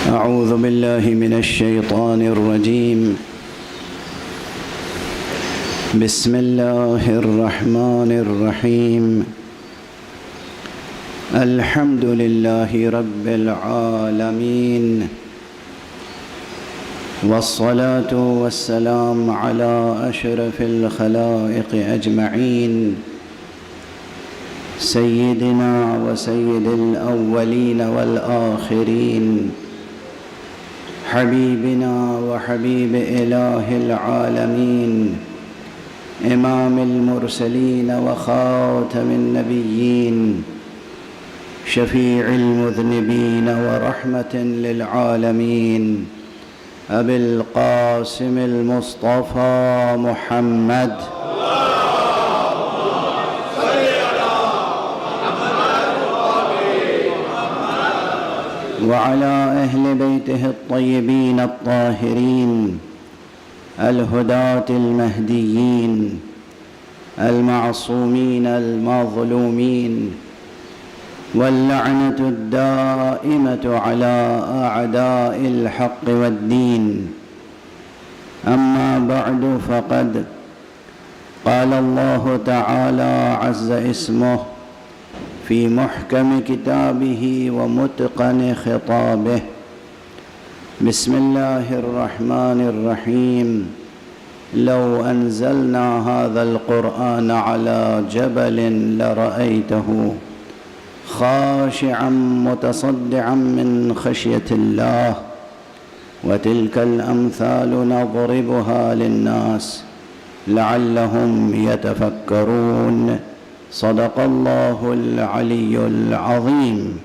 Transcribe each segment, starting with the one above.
أعوذ بالله من الشيطان الرجيم. بسم الله الرحمن الرحيم. الحمد لله رب العالمين، والصلاة والسلام على أشرف الخلائق أجمعين، سيدنا وسيد الأولين والآخرين، حبيبنا وحبيب إله العالمين، إمام المرسلين وخاتم النبيين، شفيع المذنبين ورحمة للعالمين، أبي القاسم المصطفى محمد وعلى أهل بيته الطيبين الطاهرين الهداة المهديين المعصومين المظلومين، واللعنة الدائمة على أعداء الحق والدين. أما بعد، فقد قال الله تعالى عز اسمه في محكم كتابه ومتقن خطابه: بسم الله الرحمن الرحيم. لو أنزلنا هذا القرآن على جبل لرأيته خاشعا متصدعا من خشية الله، وتلك الأمثال نضربها للناس لعلهم يتفكرون. صدق الله العلي العظيم.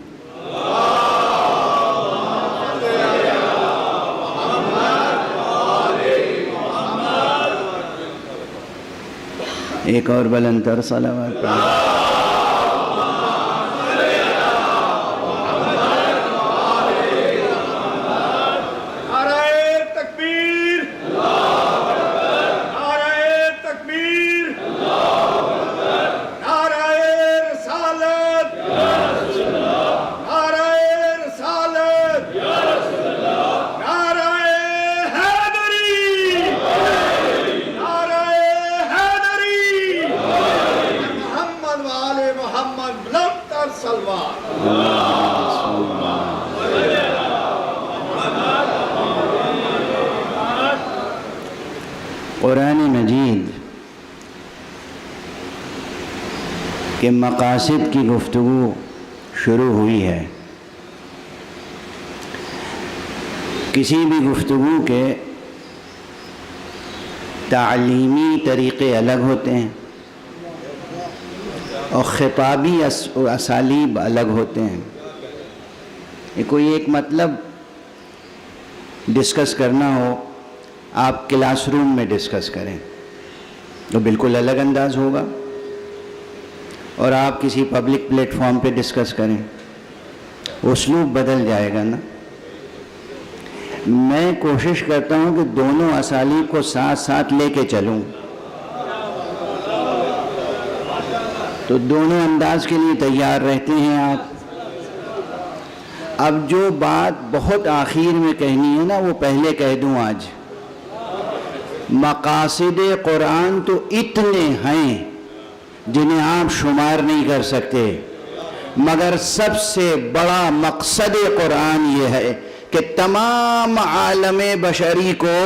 ایک اور بلندتر صلوات پڑھیں۔ قرآن مجید کے مقاصد کی گفتگو شروع ہوئی ہے۔ کسی بھی گفتگو کے تعلیمی طریقے الگ ہوتے ہیں اور خطابی اسالیب الگ ہوتے ہیں۔ کوئی ایک مطلب ڈسکس کرنا ہو، آپ کلاس روم میں ڈسکس کریں تو بالکل الگ انداز ہوگا، اور آپ کسی پبلک پلیٹ فارم پہ ڈسکس کریں اسلوب بدل جائے گا نا۔ میں کوشش کرتا ہوں کہ دونوں اسالیب کو ساتھ ساتھ لے کے چلوں، تو دونوں انداز کے لیے تیار رہتے ہیں آپ۔ اب جو بات بہت آخر میں کہنی ہے نا، وہ پہلے کہہ دوں آج۔ مقاصد قرآن تو اتنے ہیں جنہیں آپ شمار نہیں کر سکتے، مگر سب سے بڑا مقصد قرآن یہ ہے کہ تمام عالم بشری کو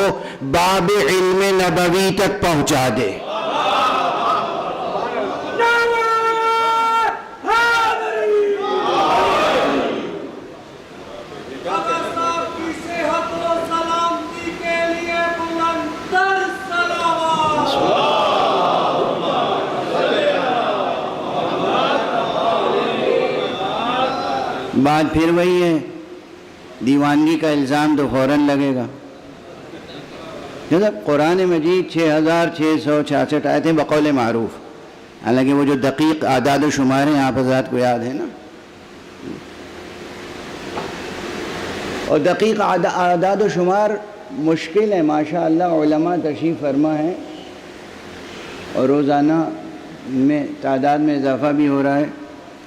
باب علم نبوی تک پہنچا دے۔ بات پھر وہی ہے، دیوانگی کا الزام تو فوراً لگے گا۔ جیسا قرآن مجید 6666 آیتیں بقول معروف، حالانکہ وہ جو دقیق اعداد و شمار ہیں آپ حضرات کو یاد ہے نا، اور دقیق اعداد و شمار مشکل ہے۔ ماشاءاللہ علماء تشریف فرما ہے اور روزانہ میں تعداد میں اضافہ بھی ہو رہا ہے،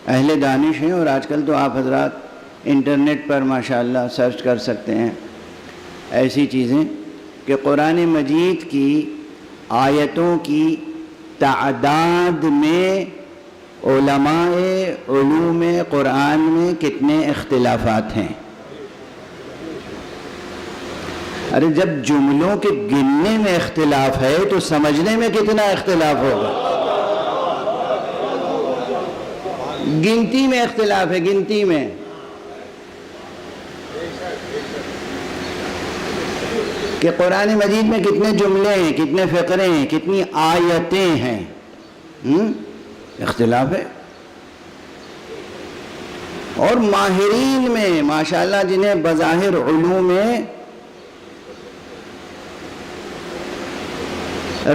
اہل دانش ہیں، اور آج کل تو آپ حضرات انٹرنیٹ پر ماشاءاللہ سرچ کر سکتے ہیں ایسی چیزیں کہ قرآن مجید کی آیتوں کی تعداد میں علماء علوم قرآن میں کتنے اختلافات ہیں۔ ارے جب جملوں کے گننے میں اختلاف ہے تو سمجھنے میں کتنا اختلاف ہوگا۔ گنتی میں اختلاف ہے، گنتی میں۔ کہ قرآن مجید میں کتنے جملے ہیں، کتنے فقرے ہیں، کتنی آیتیں ہیں، اختلاف ہے۔ اور ماہرین میں ماشاءاللہ جنہیں بظاہر علوم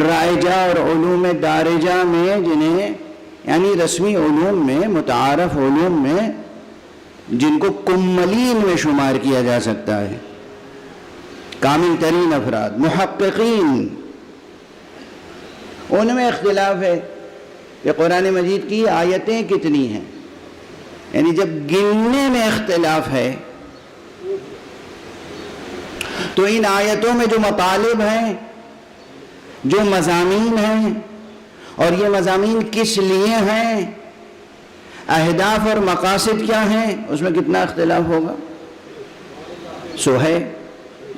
رائجہ اور علوم دارجہ میں، جنہیں یعنی رسمی علوم میں، متعارف علوم میں، جن کو کملین میں شمار کیا جا سکتا ہے، کامل ترین افراد، محققین، ان میں اختلاف ہے کہ قرآن مجید کی آیتیں کتنی ہیں۔ یعنی جب گننے میں اختلاف ہے تو ان آیتوں میں جو مطالب ہیں، جو مضامین ہیں، اور یہ مضامین کس لیے ہیں، اہداف اور مقاصد کیا ہیں، اس میں کتنا اختلاف ہوگا۔ سو ہے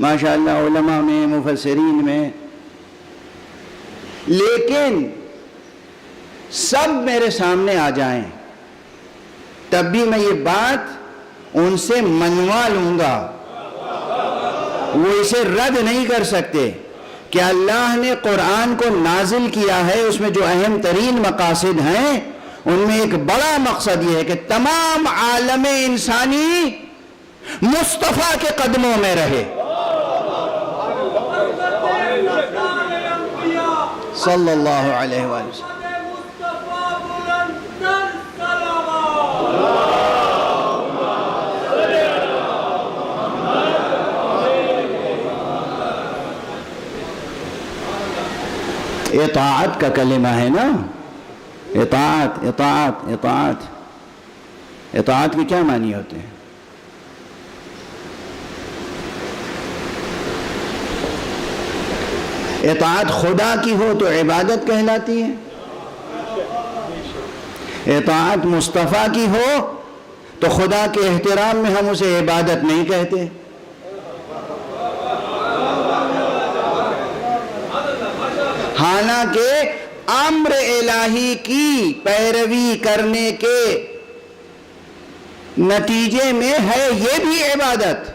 ماشاءاللہ علماء میں، مفسرین میں، لیکن سب میرے سامنے آ جائیں تب بھی میں یہ بات ان سے منوا لوں گا، وہ اسے رد نہیں کر سکتے کہ اللہ نے قرآن کو نازل کیا ہے، اس میں جو اہم ترین مقاصد ہیں ان میں ایک بڑا مقصد یہ ہے کہ تمام عالم انسانی مصطفیٰ کے قدموں میں رہے صلی اللہ علیہ وآلہ وسلم۔ اطاعت کا کلمہ ہے نا، اطاعت اطاعت اطاعت اطاعت کے کیا معنی ہوتے ہیں؟ اطاعت خدا کی ہو تو عبادت کہلاتی ہے، اطاعت مصطفیٰ کی ہو تو خدا کے احترام میں ہم اسے عبادت نہیں کہتے۔ حالانکہ امر الہی کی پیروی کرنے کے نتیجے میں ہے یہ بھی عبادت۔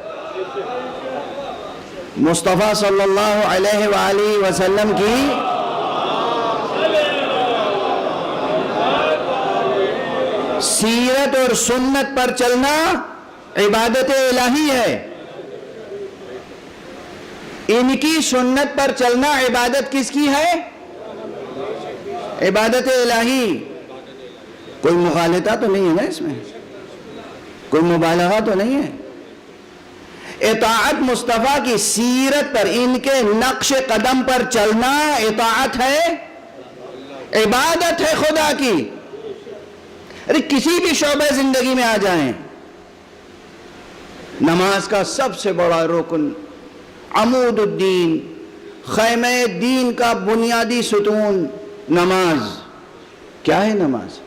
مصطفیٰ صلی اللہ علیہ وآلہ وسلم کی سیرت اور سنت پر چلنا عبادت الہی ہے، ان کی سنت پر چلنا عبادت کس کی ہے؟ عبادت الہی۔ کوئی مغالطہ تو نہیں ہے نا اس میں، کوئی مبالغہ تو نہیں ہے۔ اطاعت مصطفیٰ کی سیرت پر، ان کے نقش قدم پر چلنا اطاعت ہے، عبادت ہے خدا کی۔ ارے کسی بھی شعبہ زندگی میں آ جائیں، نماز کا سب سے بڑا رکن، عمود الدین، خیمہ دین کا بنیادی ستون نماز۔ کیا ہے نماز؟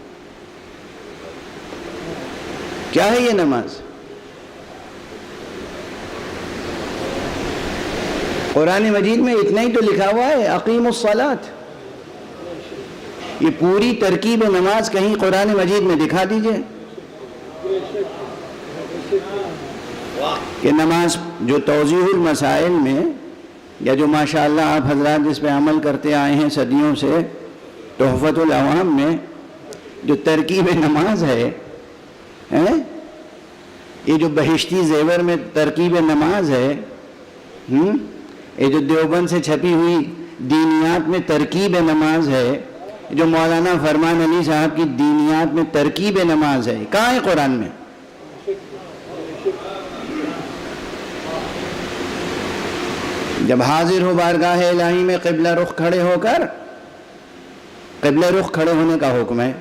کیا ہے یہ نماز؟ قرآن مجید میں اتنا ہی تو لکھا ہوا ہے، اقیموا الصلاۃ۔ یہ پوری ترکیب نماز کہیں قرآن مجید میں دکھا دیجئے کہ نماز جو توضیح المسائل میں، یا جو ماشاءاللہ آپ حضرات جس پہ عمل کرتے آئے ہیں صدیوں سے، تحفۃ العوام میں جو ترکیب نماز ہے، یہ جو بہشتی زیور میں ترکیب نماز ہے، یہ جو دیوبند سے چھپی ہوئی دینیات میں ترکیب نماز ہے، جو مولانا فرمان علی صاحب کی دینیات میں ترکیب نماز ہے، کہاں ہے قرآن میں؟ جب حاضر ہو بارگاہ الہی میں قبلہ رخ کھڑے ہو کر، قبلہ رخ کھڑے ہونے کا حکم ہے،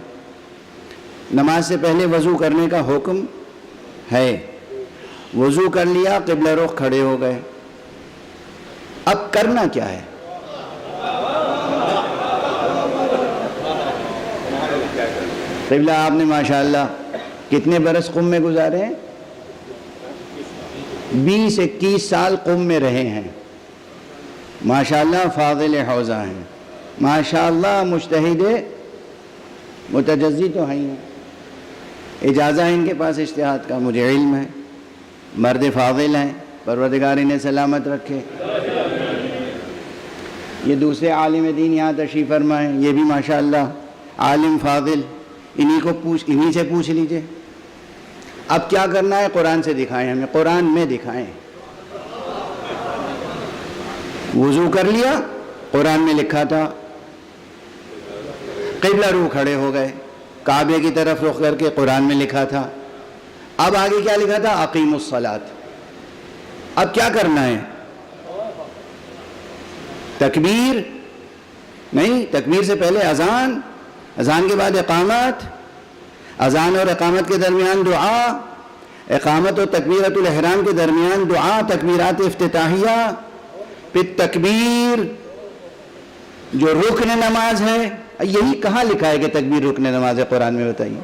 نماز سے پہلے وضو کرنے کا حکم ہے، وضو کر لیا, قبلہ رخ کھڑے ہو گئے. اب کرنا کیا ہے؟ قبلہ آپ نے ماشاءاللہ کتنے برس قم میں گزارے ہیں؟ 20-21 سال قم میں رہے ہیں. ماشاءاللہ فاضل حوزہ ہیں, ماشاءاللہ مجتہد متجزی تو ہیں, اجازہ ہے ان کے پاس اجتہاد کا, مجھے علم ہے, مرد فاضل ہیں, پروردگار انہیں سلامت رکھے. یہ دوسرے عالم دین یہاں تشریف فرما ہیں, یہ بھی ماشاءاللہ عالم فاضل, انہی سے پوچھ لیجئے. اب کیا کرنا ہے؟ قرآن سے دکھائیں ہمیں, قرآن میں دکھائیں. وضو کر لیا, قرآن میں لکھا تھا قبلہ رو کھڑے ہو گئے, کعبے کی طرف رخ کر کے قرآن میں لکھا تھا. اب آگے کیا لکھا تھا؟ اقیموا الصلاۃ. اب کیا کرنا ہے؟ تکبیر نہیں, تکبیر سے پہلے اذان, اذان کے بعد اقامت, اذان اور اقامت کے درمیان دعا, اقامت اور تکبیرۃ الاحرام کے درمیان دعا, تکبیرات افتتاحیہ, پھر تکبیر جو رکن نماز ہے. یہی کہاں لکھا ہے کہ تکبیر رکن نماز ہے قرآن میں؟ بتائیے.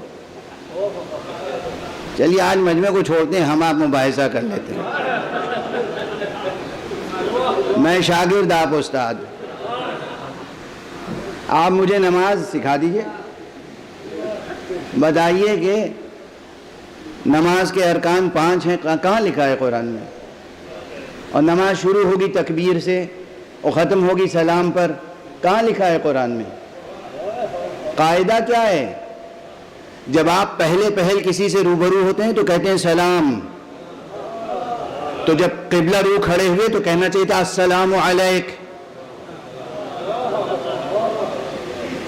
چلیے آج مجمع کو چھوڑتے ہیں, ہم آپ مباحثہ کر لیتے ہیں. میں شاگرد, آپ استاد, آپ مجھے نماز سکھا دیجئے. بتائیے کہ نماز کے ارکان 5 ہیں, کہاں لکھا ہے قرآن میں؟ اور نماز شروع ہوگی تکبیر سے اور ختم ہوگی سلام پر, کہاں لکھا ہے قرآن میں؟ قاعدہ کیا ہے؟ جب آپ پہل کسی سے روبرو ہوتے ہیں تو کہتے ہیں سلام, تو جب قبلہ رو کھڑے ہوئے تو کہنا چاہیے تھا السلام علیک.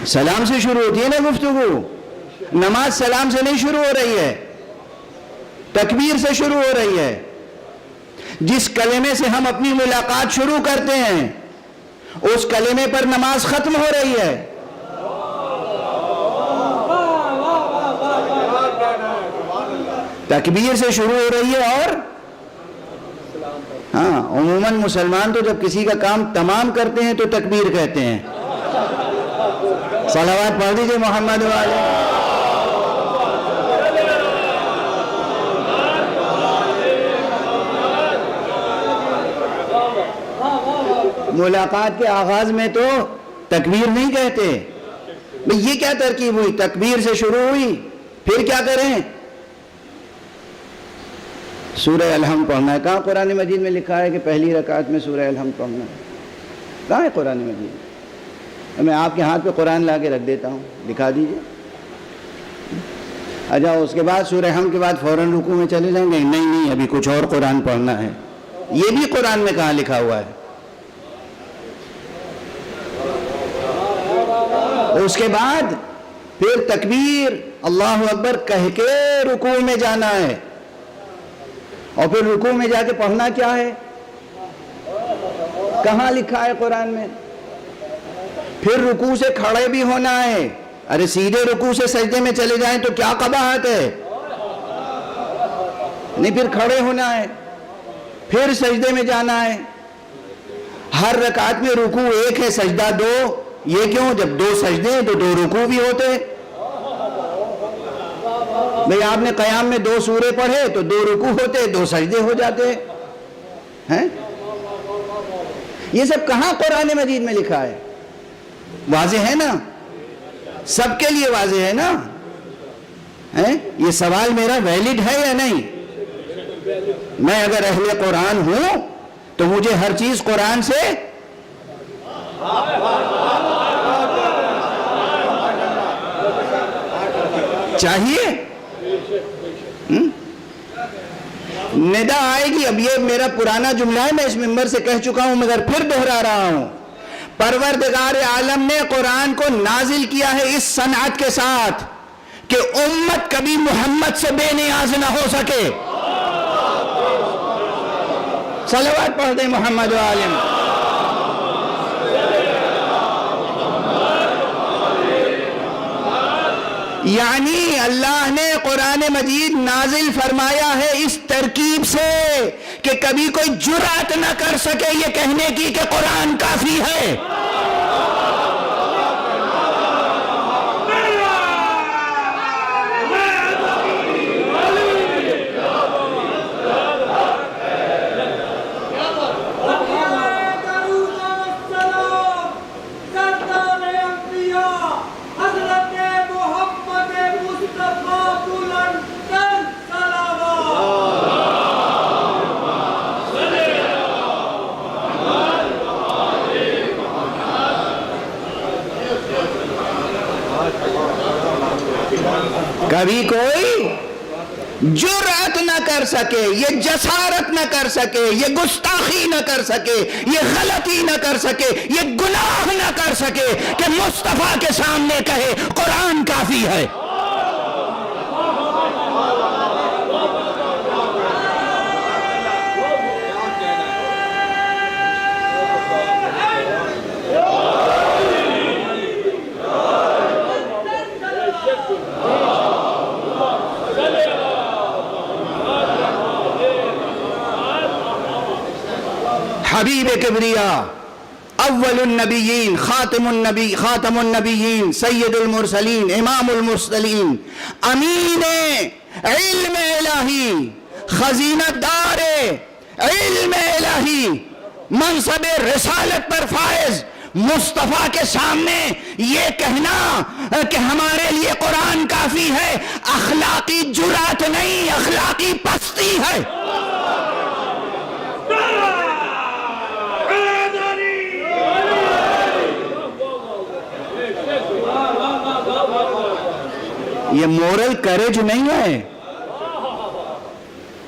سلام سے شروع ہوتی ہے نا گفتگو, نماز سلام سے نہیں شروع ہو رہی ہے, تکبیر سے شروع ہو رہی ہے. جس کلمے سے ہم اپنی ملاقات شروع کرتے ہیں اس کلمے پر نماز ختم ہو رہی ہے. تکبیر سے شروع ہو رہی ہے. اور ہاں, عموماً مسلمان تو جب کسی کا کام تمام کرتے ہیں تو تکبیر کہتے ہیں. صلوات پڑھ دیجئے محمد والے. ملاقات کے آغاز میں تو تکبیر نہیں کہتے. بھئی یہ کیا ترکیب ہوئی؟ تکبیر سے شروع ہوئی, پھر کیا کریں؟ سورہ الحمد پڑھنا ہے. کہاں قرآن مجید میں لکھا ہے کہ پہلی رکعت میں سورہ الحمد پڑھنا ہے؟ کہاں ہے قرآن مجید؟ میں آپ کے ہاتھ پہ قرآن لا کے رکھ دیتا ہوں, دکھا دیجئے. اچھا, اس کے بعد سورہ الحمد کے بعد فوراً رکوع میں چلے جائیں گے؟ نہیں, ابھی کچھ اور قرآن پڑھنا ہے. یہ بھی قرآن میں کہاں لکھا ہوا ہے؟ اس کے بعد پھر تکبیر اللہ اکبر کہہ کے رکوع میں جانا ہے. اور پھر رکوع میں جا کے پڑھنا کیا ہے؟ کہاں لکھا ہے قرآن میں؟ پھر رکوع سے کھڑے بھی ہونا ہے. ارے سیدھے رکوع سے سجدے میں چلے جائیں تو کیا قباحت ہے؟ نہیں, پھر کھڑے ہونا ہے, پھر سجدے میں جانا ہے. ہر رکعت میں رکوع ایک ہے, سجدہ 2. یہ کیوں؟ جب 2 سجدے ہیں تو 2 رکوع بھی ہوتے. بھئی آپ نے قیام میں 2 سورے پڑھے تو 2 رکوع ہوتے, 2 سجدے ہو جاتے ہیں. یہ سب کہاں قرآن مجید میں لکھا ہے؟ واضح ہے نا, سب کے لیے واضح ہے نا. یہ سوال میرا ویلڈ ہے یا نہیں؟ میں اگر اہل قرآن ہوں تو مجھے ہر چیز قرآن سے چاہیے. ندا آئے گی. اب یہ میرا پرانا جملہ ہے, میں اس منبر سے کہہ چکا ہوں مگر پھر دہرا رہا ہوں. پروردگار عالم نے قرآن کو نازل کیا ہے اس صنعت کے ساتھ کہ امت کبھی محمد سے بے نیاز نہ ہو سکے. صلوات پڑھ دیں محمد عالم. یعنی اللہ نے قرآن مجید نازل فرمایا ہے اس ترکیب سے کہ کبھی کوئی جرأت نہ کر سکے یہ کہنے کی کہ قرآن کافی ہے. کبھی کوئی جرأت نہ کر سکے، یہ جسارت نہ کر سکے، یہ گستاخی نہ کر سکے، یہ غلطی نہ کر سکے، یہ گناہ نہ کر سکے کہ مصطفیٰ کے سامنے کہے قرآن کافی ہے. حبیب کبریا، اول النبیین، خاتم النبیین، سید المرسلین، امام المرسلین، امین علم الہی، خزینہ دار علم الہی، منصب رسالت پر فائز مصطفیٰ کے سامنے یہ کہنا کہ ہمارے لیے قرآن کافی ہے اخلاقی جرأت نہیں، اخلاقی پستی ہے. یہ مورل کریج نہیں ہے.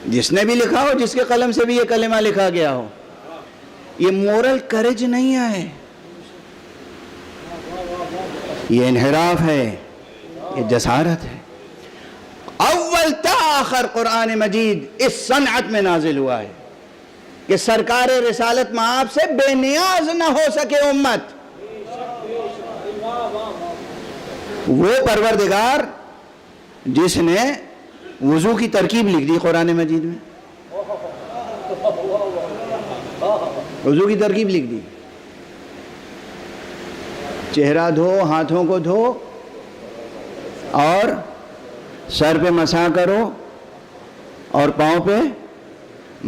جس نے بھی لکھا ہو، جس کے قلم سے بھی یہ کلمہ لکھا گیا ہو، یہ مورل کریج نہیں ہے، یہ انحراف ہے، یہ جسارت ہے. اول تا آخر قرآن مجید اس صنعت میں نازل ہوا ہے کہ سرکار رسالت مآب سے بے نیاز نہ ہو سکے امت. وہ پروردگار جس نے وضو کی ترکیب لکھ دی قرآن مجید میں، وضو کی ترکیب لکھ دی، چہرہ دھو، ہاتھوں کو دھو اور سر پہ مسح کرو اور پاؤں پہ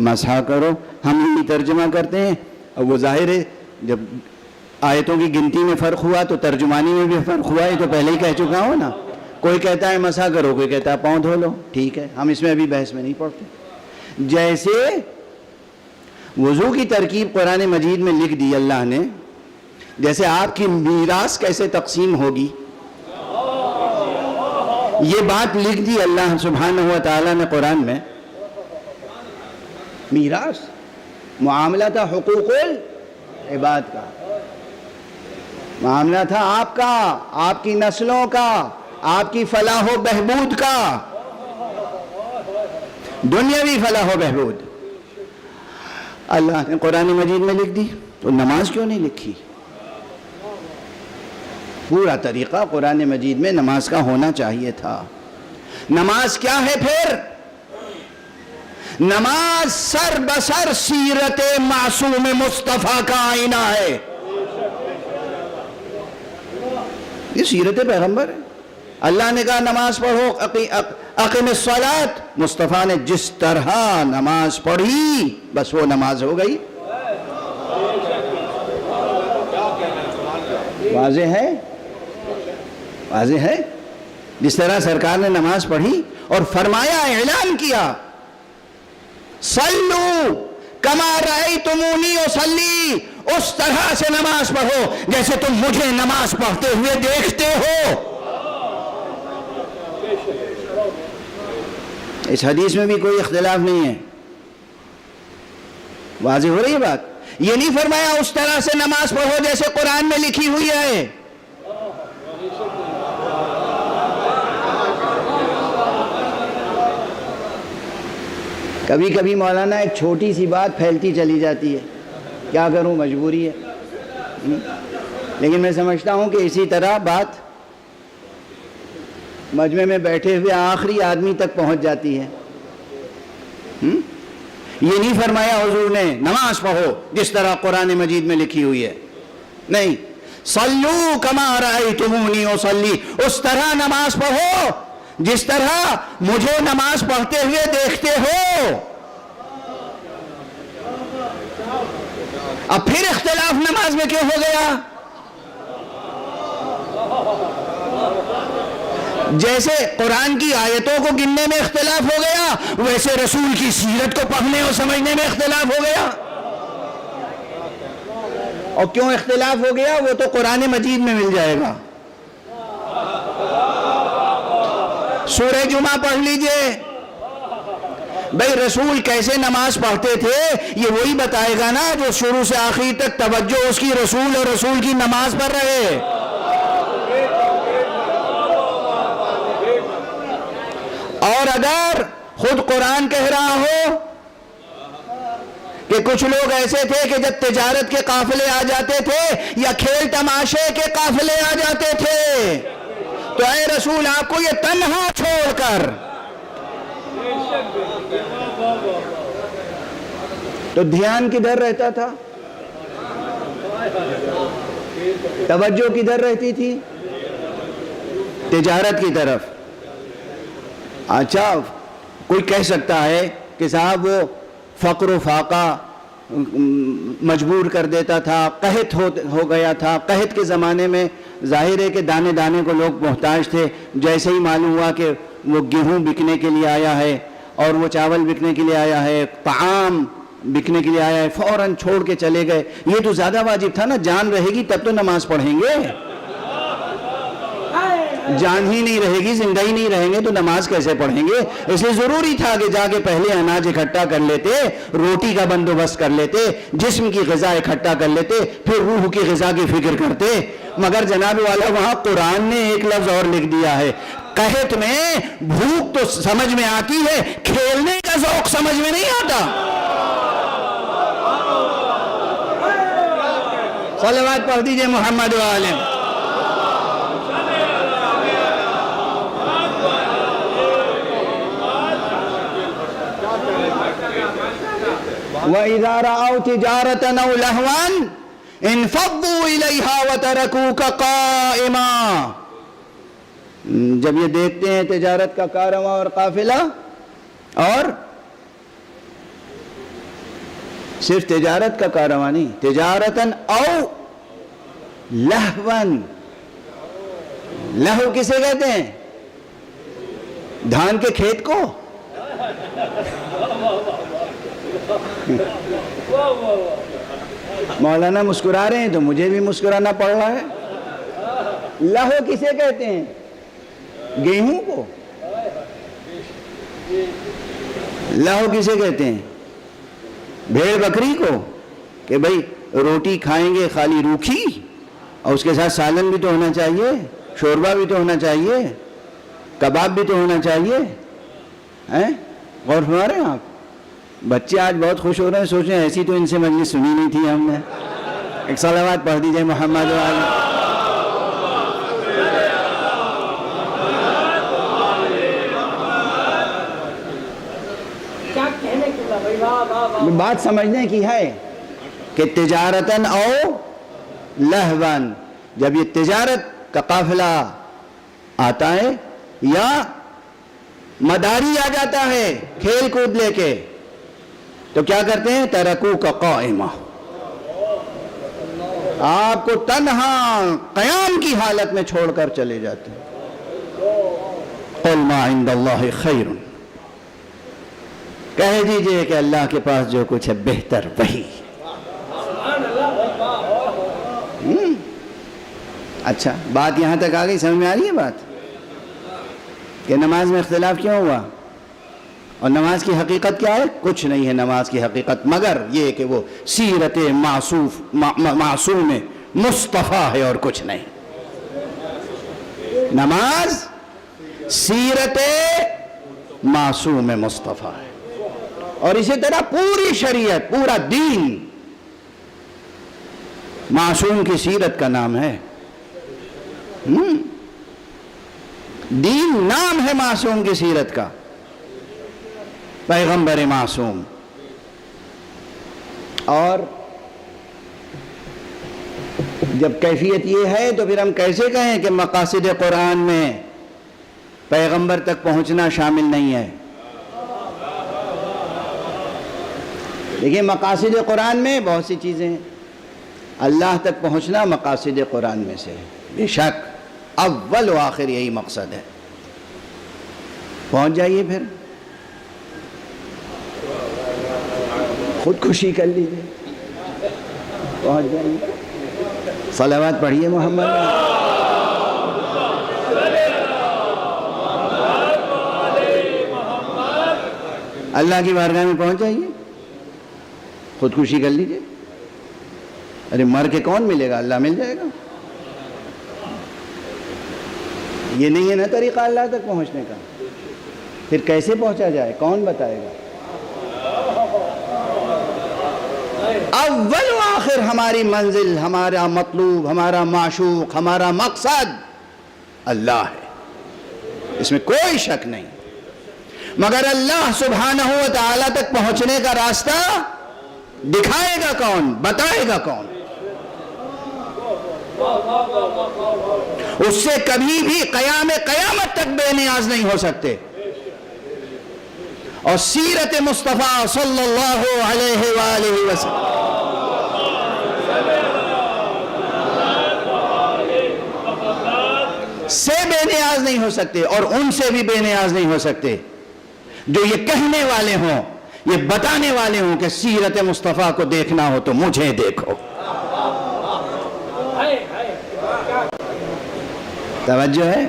مسح کرو. ہم یہ ترجمہ کرتے ہیں اور وہ ظاہر ہے جب آیتوں کی گنتی میں فرق ہوا تو ترجمانی میں بھی فرق ہوا ہے، تو پہلے ہی کہہ چکا ہوں نا. کوئی کہتا ہے مسح کرو، کوئی کہتا ہے پاؤں دھو لو. ٹھیک ہے، ہم اس میں ابھی بحث میں نہیں پڑتے. جیسے وضو کی ترکیب قرآن مجید میں لکھ دی اللہ نے، جیسے آپ کی میراث کیسے تقسیم ہوگی یہ بات لکھ دی اللہ سبحانہ و تعالیٰ نے قرآن میں. میراث معاملہ تھا حقوق العباد کا، معاملہ تھا آپ کا، آپ کی نسلوں کا، آپ کی فلاح و بہبود کا، دنیاوی فلاح و بہبود. اللہ نے قرآن مجید میں لکھ دی، تو نماز کیوں نہیں لکھی؟ پورا طریقہ قرآن مجید میں نماز کا ہونا چاہیے تھا. نماز کیا ہے پھر؟ نماز سر بسر سیرت معصوم مصطفیٰ کا آئینہ ہے. یہ سیرت پیغمبر ہے. اللہ نے کہا نماز پڑھو، اقم الصلاۃ، مصطفیٰ نے جس طرح نماز پڑھی بس وہ نماز ہو گئی. واضح ہے، واضح ہے. جس طرح سرکار نے نماز پڑھی اور فرمایا، اعلان کیا، صلو کما رأیتمونی اصلی، اس طرح سے نماز پڑھو جیسے تم مجھے نماز پڑھتے ہوئے دیکھتے ہو. اس حدیث میں بھی کوئی اختلاف نہیں ہے. واضح ہو رہی ہے بات. یہ نہیں فرمایا اس طرح سے نماز پڑھو جیسے قرآن میں لکھی ہوئی ہے. کبھی کبھی مولانا ایک چھوٹی سی بات پھیلتی چلی جاتی ہے، کیا کروں، مجبوری ہے. لیکن میں سمجھتا ہوں کہ اسی طرح بات مجمع میں بیٹھے ہوئے آخری آدمی تک پہنچ جاتی ہے. یہ نہیں فرمایا حضور نے نماز پڑھو جس طرح قرآن مجید میں لکھی ہوئی ہے, نہیں, صلو کما رأیتمونی اصلی, اس طرح نماز پڑھو جس طرح مجھے نماز پڑھتے ہوئے دیکھتے ہو. اب پھر اختلاف نماز میں کیوں ہو گیا؟ جیسے قرآن کی آیتوں کو گننے میں اختلاف ہو گیا, ویسے رسول کی سیرت کو پڑھنے اور سمجھنے میں اختلاف ہو گیا. اور کیوں اختلاف ہو گیا وہ تو قرآن مجید میں مل جائے گا. سورہ جمعہ پڑھ لیجئے, بھئی رسول کیسے نماز پڑھتے تھے یہ وہی بتائے گا نا جو شروع سے آخری تک توجہ اس کی رسول اور رسول کی نماز پر رہے. اور اگر خود قرآن کہہ رہا ہو کہ کچھ لوگ ایسے تھے کہ جب تجارت کے قافلے آ جاتے تھے یا کھیل تماشے کے قافلے آ جاتے تھے تو اے رسول آپ کو یہ تنہا چھوڑ کر, تو دھیان کدھر رہتا تھا, توجہ کدھر رہتی تھی؟ تجارت کی طرف. اچھا کوئی کہہ سکتا ہے کہ صاحب وہ فقر و فاقہ مجبور کر دیتا تھا, قحط ہو گیا تھا, قحط کے زمانے میں ظاہر ہے کہ دانے دانے کو لوگ محتاج تھے. جیسے ہی معلوم ہوا کہ وہ گیہوں بکنے کے لیے آیا ہے اور وہ چاول بکنے کے لیے آیا ہے, طعام بکنے کے لیے آیا ہے, فوراً چھوڑ کے چلے گئے. یہ تو زیادہ واجب تھا نا, جان رہے گی تب تو نماز پڑھیں گے, جان ہی نہیں رہے گی, زندہ ہی نہیں رہیں گے تو نماز کیسے پڑھیں گے؟ اس لیے ضروری تھا کہ جا کے پہلے اناج اکٹھا کر لیتے, روٹی کا بندوبست کر لیتے, جسم کی غذا اکٹھا کر لیتے, پھر روح کی غذا کی فکر کرتے. مگر جناب والا وہاں قرآن نے ایک لفظ اور لکھ دیا ہے, قحط میں بھوک تو سمجھ میں آتی ہے, کھیلنے کا ذوق سمجھ میں نہیں آتا. صلوات پڑھ دیجئے محمد وآلہ. وَإِذَا رَأَوْا تِجَارَةً أَوْ لَهْوًا انفضوا إِلَيْهَا وَتَرَكُوكَ قَائِمًا. جب یہ دیکھتے ہیں تجارت کا کارواں اور قافلہ, اور صرف تجارت کا کارواں نہیں, تجارتاً او لہون. لہو کسے کہتے ہیں؟ دھان کے کھیت کو. مولانا مسکرا رہے ہیں تو مجھے بھی مسکرانا پڑ رہا ہے. لہو کسے کہتے ہیں؟ گیہوں کو. لہو کسے کہتے ہیں؟ بھیڑ بکری کو, کہ بھئی روٹی کھائیں گے خالی روکھی اور اس کے ساتھ سالن بھی تو ہونا چاہیے, شوربہ بھی تو ہونا چاہیے, کباب بھی تو ہونا چاہیے. غور فرما رہے ہیں آپ؟ بچے آج بہت خوش ہو رہے ہیں, سوچیں ایسی تو ان سے مجلس سنی نہیں تھی ہم نے. ایک صلوات پڑھ دیجئے محمد وآلہ. بات سمجھنے کی ہے کہ تجارتاً او لہون, جب یہ تجارت کا قافلہ آتا ہے یا مداری آ جاتا ہے کھیل کود لے کے, تو کیا کرتے ہیں؟ ترکوک قائمہ, آپ کو تنہا قیام کی حالت میں چھوڑ کر چلے جاتے ہیں. قل ما عند اللہ خیر, کہہ دیجئے کہ اللہ کے پاس جو کچھ ہے بہتر وہی. اچھا بات یہاں تک آ گئی, سمجھ میں آ رہی ہے بات کہ نماز میں اختلاف کیوں ہوا, اور نماز کی حقیقت کیا ہے؟ کچھ نہیں ہے نماز کی حقیقت مگر یہ کہ وہ سیرت معصوم مصطفیٰ ہے اور کچھ نہیں. نماز سیرت معصوم مصطفیٰ ہے, اور اسی طرح پوری شریعت, پورا دین معصوم کی سیرت کا نام ہے. دین نام ہے معصوم کی سیرت کا، پیغمبر معصوم. اور جب کیفیت یہ ہے تو پھر ہم کیسے کہیں کہ مقاصد قرآن میں پیغمبر تک پہنچنا شامل نہیں ہے؟ دیکھیں مقاصد قرآن میں بہت سی چیزیں ہیں، اللہ تک پہنچنا مقاصد قرآن میں سے ہے، بے شک اول و آخر یہی مقصد ہے. پہنچ جائیے، پھر خودکشی کر لیجیے، پہنچ جائیے. صلوات پڑھیے محمد. اللہ کی بارگاہ میں پہنچ جائیے، خودکشی کر لیجیے. ارے مر کے کون ملے گا؟ اللہ مل جائے گا. یہ نہیں ہے نا طریقہ اللہ تک پہنچنے کا. پھر کیسے پہنچا جائے؟ کون بتائے گا؟ اول و آخر ہماری منزل، ہمارا مطلوب، ہمارا معشوق، ہمارا مقصد اللہ ہے، اس میں کوئی شک نہیں. مگر اللہ سبحانہ و تعالی تک پہنچنے کا راستہ دکھائے گا کون؟ بتائے گا کون؟ اس سے کبھی بھی قیامت تک بے نیاز نہیں ہو سکتے. اور سیرت مصطفیٰ صلی اللہ علیہ وآلہ وسلم سے بے نیاز نہیں ہو سکتے، اور ان سے بھی بے نیاز نہیں ہو سکتے جو یہ کہنے والے ہوں، یہ بتانے والے ہوں کہ سیرت مصطفیٰ کو دیکھنا ہو تو مجھے دیکھو. توجہ ہے؟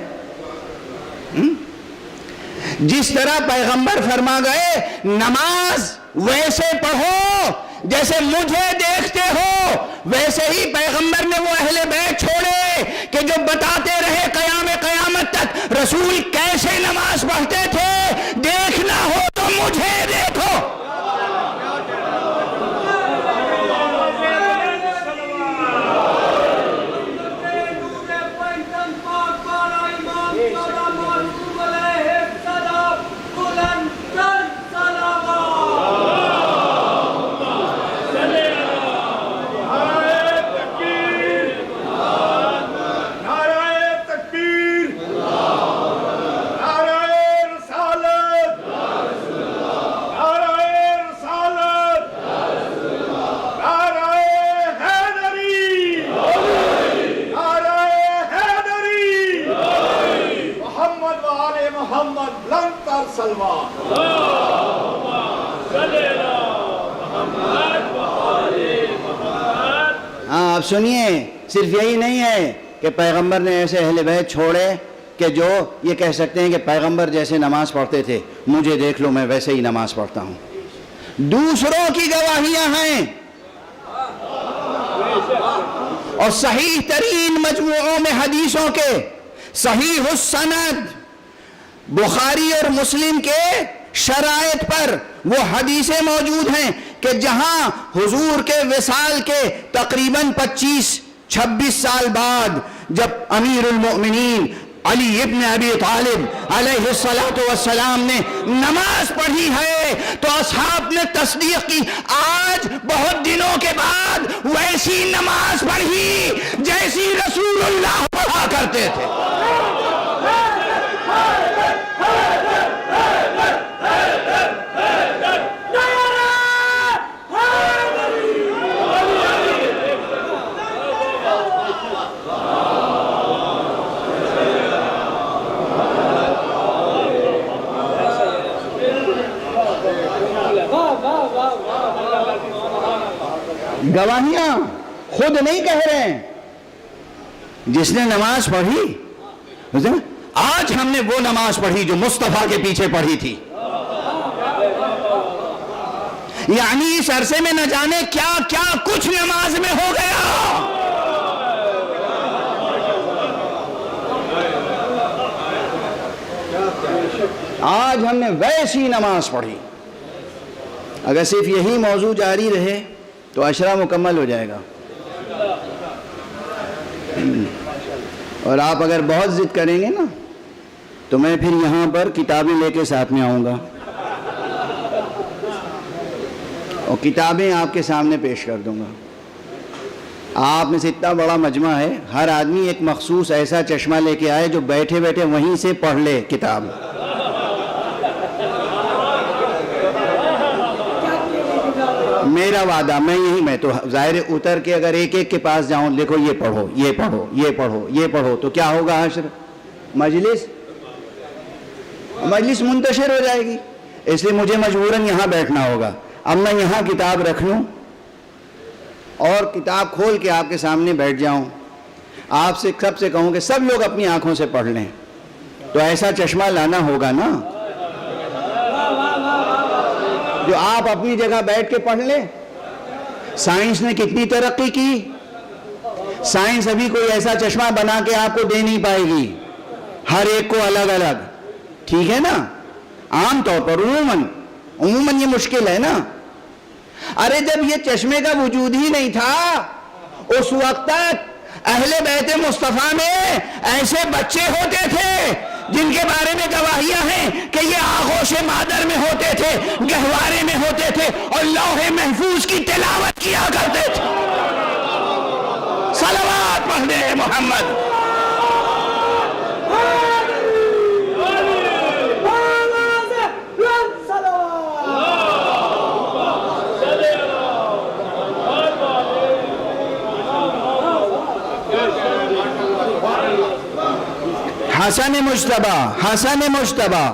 جس طرح پیغمبر فرما گئے نماز ویسے پڑھو جیسے مجھے دیکھتے ہو، ویسے ہی پیغمبر نے وہ اہل بیت چھوڑے کہ جو بتاتے رہے قیامت تک رسول کیسے نماز پڑھتے تھے. دیکھنا ہو تو مجھے دیکھو. ہاں اب سنیے، صرف یہی نہیں ہے کہ پیغمبر نے ایسے اہل بیت چھوڑے کہ جو یہ کہہ سکتے ہیں کہ پیغمبر جیسے نماز پڑھتے تھے مجھے دیکھ لو میں ویسے ہی نماز پڑھتا ہوں. دوسروں کی گواہیاں ہیں، اور صحیح ترین مجموعوں میں حدیثوں کے صحیح السند بخاری اور مسلم کے شرائط پر وہ حدیثیں موجود ہیں کہ جہاں حضور کے وصال کے تقریباً 25-26 سال بعد جب امیر المؤمنین علی ابن ابی طالب علیہ السلام نے نماز پڑھی ہے تو اصحاب نے تصدیق کی، آج بہت دنوں کے بعد ویسی نماز پڑھی جیسی رسول اللہ پڑھا کرتے تھے. گواہیاں خود نہیں کہہ رہے ہیں، جس نے نماز پڑھی آج ہم نے وہ نماز پڑھی جو مصطفیٰ کے پیچھے پڑھی تھی. یعنی اس عرصے میں نہ جانے کیا کیا کچھ نماز میں ہو گیا. آج ہم نے ویسی نماز پڑھی. اگر صرف یہی موضوع جاری رہے تو عشرہ مکمل ہو جائے گا. اور آپ اگر بہت ضد کریں گے نا تو میں پھر یہاں پر کتابیں لے کے ساتھ میں آؤں گا اور کتابیں آپ کے سامنے پیش کر دوں گا. آپ میں سے اتنا بڑا مجمع ہے, ہر آدمی ایک مخصوص ایسا چشمہ لے کے آئے جو بیٹھے بیٹھے وہیں سے پڑھ لے کتاب. میرا وعدہ, میں تو ظاہر اتر کے اگر ایک ایک کے پاس جاؤں, دیکھو یہ پڑھو, یہ پڑھو, یہ پڑھو, یہ پڑھو, تو کیا ہوگا حشر؟ مجلس منتشر ہو جائے گی. اس لیے مجھے مجبوراً یہاں بیٹھنا ہوگا. اب میں یہاں کتاب رکھ لوں اور کتاب کھول کے آپ کے سامنے بیٹھ جاؤں, آپ سے سب سے کہوں کہ سب لوگ اپنی آنکھوں سے پڑھ لیں, تو ایسا چشمہ لانا ہوگا نا جو آپ اپنی جگہ بیٹھ کے پڑھ لیں. سائنس نے کتنی ترقی کی, سائنس ابھی کوئی ایسا چشمہ بنا کے آپ کو دے نہیں پائے گی, ہر ایک کو الگ الگ, ٹھیک ہے نا. عام طور پر عموماً یہ مشکل ہے نا. ارے جب یہ چشمے کا وجود ہی نہیں تھا اس وقت تک اہل بیت مصطفیٰ میں ایسے بچے ہوتے تھے جن کے بارے میں گواہیاں ہیں کہ یہ آغوش مادر میں ہوتے تھے, گہوارے میں ہوتے تھے اور لوح محفوظ کی تلاوت کیا کرتے تھے. صلوات پڑھ دے محمد. حسن مجتبی,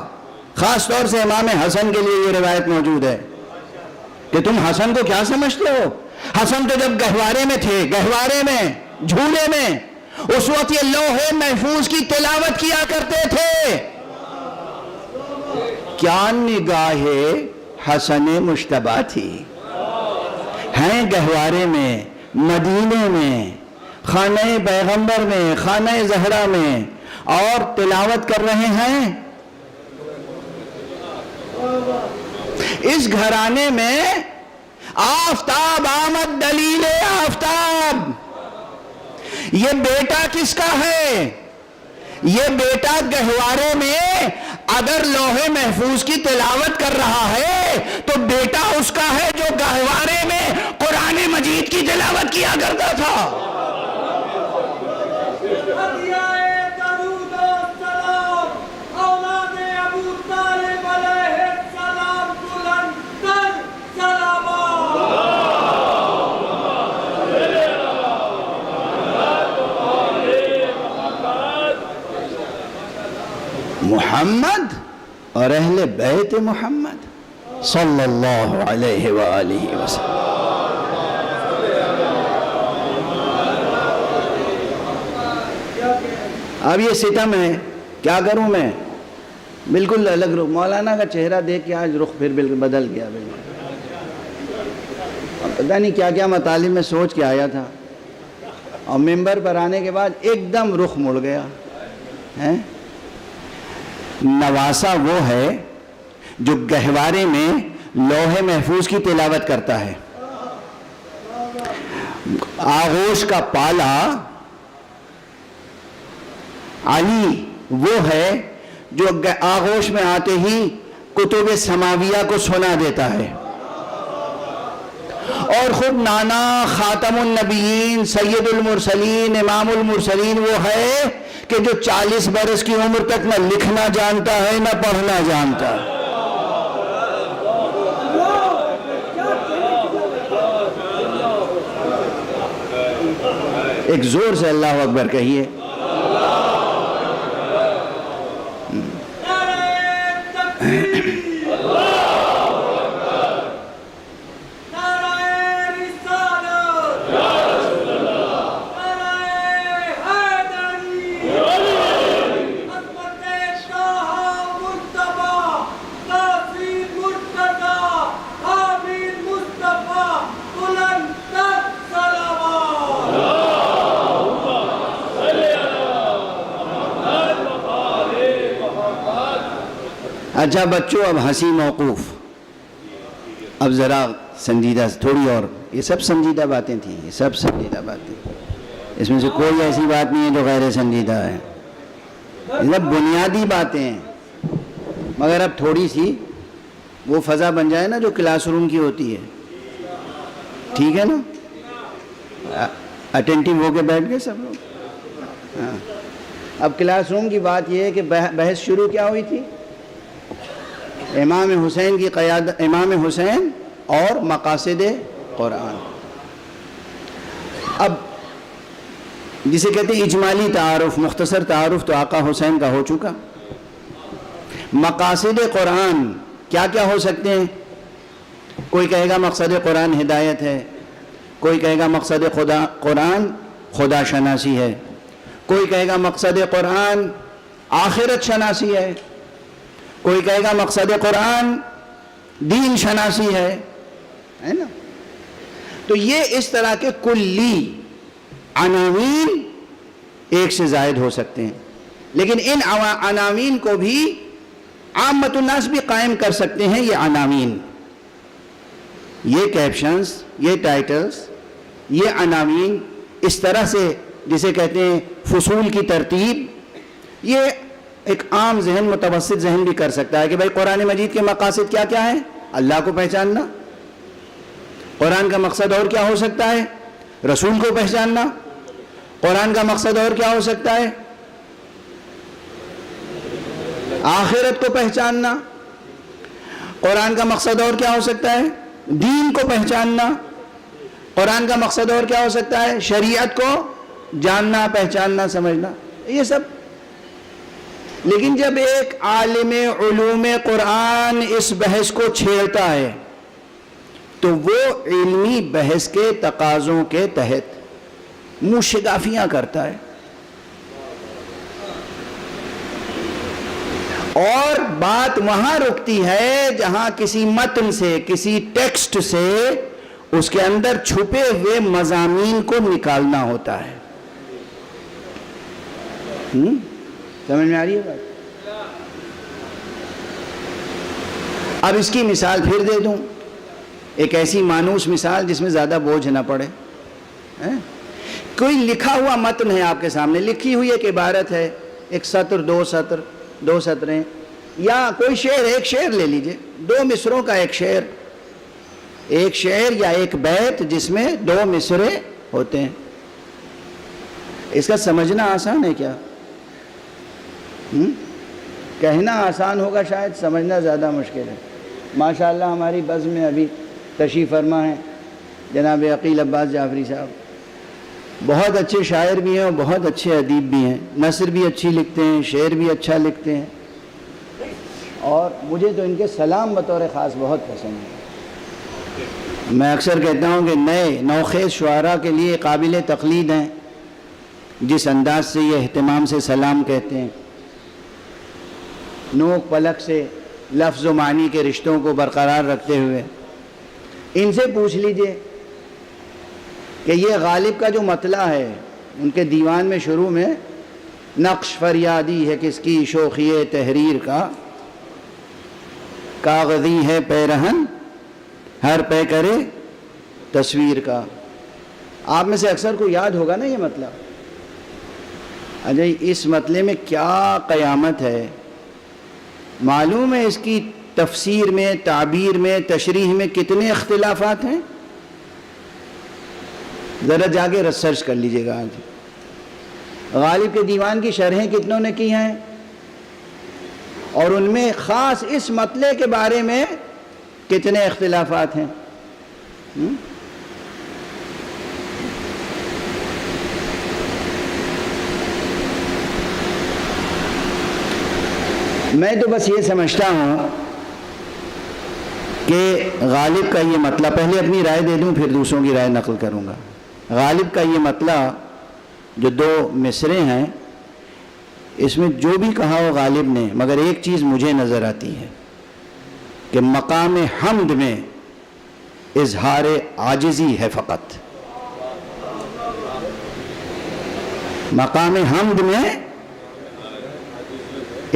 خاص طور سے امام حسن کے لیے یہ روایت موجود ہے کہ تم حسن کو کیا سمجھتے ہو؟ حسن تو جب گہوارے میں تھے, گہوارے میں, جھولے میں, اس وقت یہ لوح محفوظ کی تلاوت کیا کرتے تھے. کیا نگاہ حسن مجتبی تھی, ہیں گہوارے میں, مدینے میں, خانہ پیغمبر میں, خانہ زہرا میں, اور تلاوت کر رہے ہیں. اس گھرانے میں آفتاب آمد, دلیل آفتاب. یہ بیٹا کس کا ہے؟ یہ بیٹا گہوارے میں اگر لوح محفوظ کی تلاوت کر رہا ہے تو بیٹا اس کا ہے جو گہوارے میں قرآن مجید کی تلاوت کیا کرتا تھا. محمد اور اہل بیت محمد صلی اللہ علیہ وآلہ وسلم. اب یہ ستم ہے, کیا کروں میں؟ بالکل الگ رخ. مولانا کا چہرہ دیکھ کے آج رخ پھر بالکل بدل گیا. پتہ نہیں کیا کیا مطالب میں سوچ کے آیا تھا, اور ممبر پر آنے کے بعد ایک دم رخ مڑ گیا. نواسا وہ ہے جو گہوارے میں لوح محفوظ کی تلاوت کرتا ہے. آغوش کا پالا علی وہ ہے جو آغوش میں آتے ہی کتب سماویہ کو سنا دیتا ہے, اور خود نانا خاتم النبیین سید المرسلین امام المرسلین وہ ہے کہ جو 40 برس کی عمر تک نہ لکھنا جانتا ہے نہ پڑھنا جانتا. ایک زور سے اللہ اکبر کہیے. اچھا بچوں, اب ہنسی موقوف. اب ذرا سنجیدہ تھوڑی, اور یہ سب سنجیدہ باتیں تھیں, یہ سب سنجیدہ باتیں, اس میں سے کوئی ایسی بات نہیں ہے جو غیر سنجیدہ ہے. یہ سب بنیادی باتیں ہیں، مگر اب تھوڑی سی وہ فضا بن جائے نا جو کلاس روم کی ہوتی ہے، ٹھیک ہے نا، اٹینٹیو ہو کے بیٹھ گئے سب لوگ. ہاں اب کلاس روم کی بات یہ ہے کہ بحث شروع کیا ہوئی تھی؟ امام حسین کی قیادت، امام حسین اور مقاصد قرآن. اب جسے کہتے ہیں اجمالی تعارف، مختصر تعارف تو آقا حسین کا ہو چکا. مقاصد قرآن کیا کیا ہو سکتے ہیں؟ کوئی کہے گا مقصد قرآن ہدایت ہے، کوئی کہے گا مقصد قرآن خدا شناسی ہے، کوئی کہے گا مقصد قرآن آخرت شناسی ہے، کوئی کہے گا مقصد قرآن دین شناسی ہے نا. تو یہ اس طرح کے کلی عناوین ایک سے زائد ہو سکتے ہیں، لیکن ان عناوین کو بھی عامت الناس بھی قائم کر سکتے ہیں. یہ عناوین، یہ کیپشنز، یہ ٹائٹلز، یہ عناوین اس طرح سے جسے کہتے ہیں فصول کی ترتیب، یہ ایک عام ذہن، متوسط ذہن بھی کر سکتا ہے کہ بھائی قرآن مجید کے مقاصد کیا کیا ہیں؟ اللہ کو پہچاننا. قرآن کا مقصد اور کیا ہو سکتا ہے؟ رسول کو پہچاننا. قرآن کا مقصد اور کیا ہو سکتا ہے؟ آخرت کو پہچاننا. قرآن کا مقصد اور کیا ہو سکتا ہے؟ دین کو پہچاننا. قرآن کا مقصد اور کیا ہو سکتا ہے؟ شریعت کو جاننا، پہچاننا، سمجھنا، یہ سب. لیکن جب ایک عالم علوم قرآن اس بحث کو چھیڑتا ہے تو وہ علمی بحث کے تقاضوں کے تحت منہ شگافیاں کرتا ہے، اور بات وہاں رکتی ہے جہاں کسی متن سے، کسی ٹیکسٹ سے اس کے اندر چھپے ہوئے مضامین کو نکالنا ہوتا ہے. سمجھ میں آ رہی ہے بات؟ اب اس کی مثال پھر دے دوں، ایک ایسی مانوس مثال جس میں زیادہ بوجھ نہ پڑے. کوئی لکھا ہوا متن ہے آپ کے سامنے، لکھی ہوئی ایک عبارت ہے، ایک سطر، دو سطریں، یا کوئی شعر، ایک شعر لے لیجئے، 2 مصروں کا ایک شعر یا ایک بیت جس میں 2 مصرے ہوتے ہیں. اس کا سمجھنا آسان ہے کیا؟ کہنا آسان ہوگا شاید، سمجھنا زیادہ مشکل ہے. ماشاءاللہ ہماری بزم میں ابھی تشریف فرما ہیں جناب عقیل عباس جعفری صاحب، بہت اچھے شاعر بھی ہیں اور بہت اچھے ادیب بھی ہیں، نثر بھی اچھی لکھتے ہیں، شعر بھی اچھا لکھتے ہیں، اور مجھے تو ان کے سلام بطور خاص بہت پسند ہے. میں اکثر کہتا ہوں کہ نئے نوخیز شعراء کے لیے قابل تقلید ہیں، جس انداز سے یہ اہتمام سے سلام کہتے ہیں، نوک پلک سے لفظ و معنی کے رشتوں کو برقرار رکھتے ہوئے. ان سے پوچھ لیجئے کہ یہ غالب کا جو مطلع ہے، ان کے دیوان میں شروع میں نقش فریادی ہے کس کی شوخی تحریر کا، کاغذی ہے پیرہن ہر پہ کرے تصویر کا. آپ میں سے اکثر کو یاد ہوگا نا یہ مطلب. اجے اس مطلع میں کیا قیامت ہے. معلوم ہے اس کی تفسیر میں، تعبیر میں، تشریح میں کتنے اختلافات ہیں. ذرا جا کے ریسرچ کر لیجئے گا. آج غالب کے دیوان کی شرحیں کتنوں نے کی ہیں، اور ان میں خاص اس مطلع کے بارے میں کتنے اختلافات ہیں. میں تو بس یہ سمجھتا ہوں کہ غالب کا یہ مطلب، پہلے اپنی رائے دے دوں پھر دوسروں کی رائے نقل کروں گا. غالب کا یہ مطلب جو 2 مصرے ہیں، اس میں جو بھی کہا ہو غالب نے، مگر ایک چیز مجھے نظر آتی ہے کہ مقام حمد میں اظہار عاجزی ہے فقط. مقام حمد میں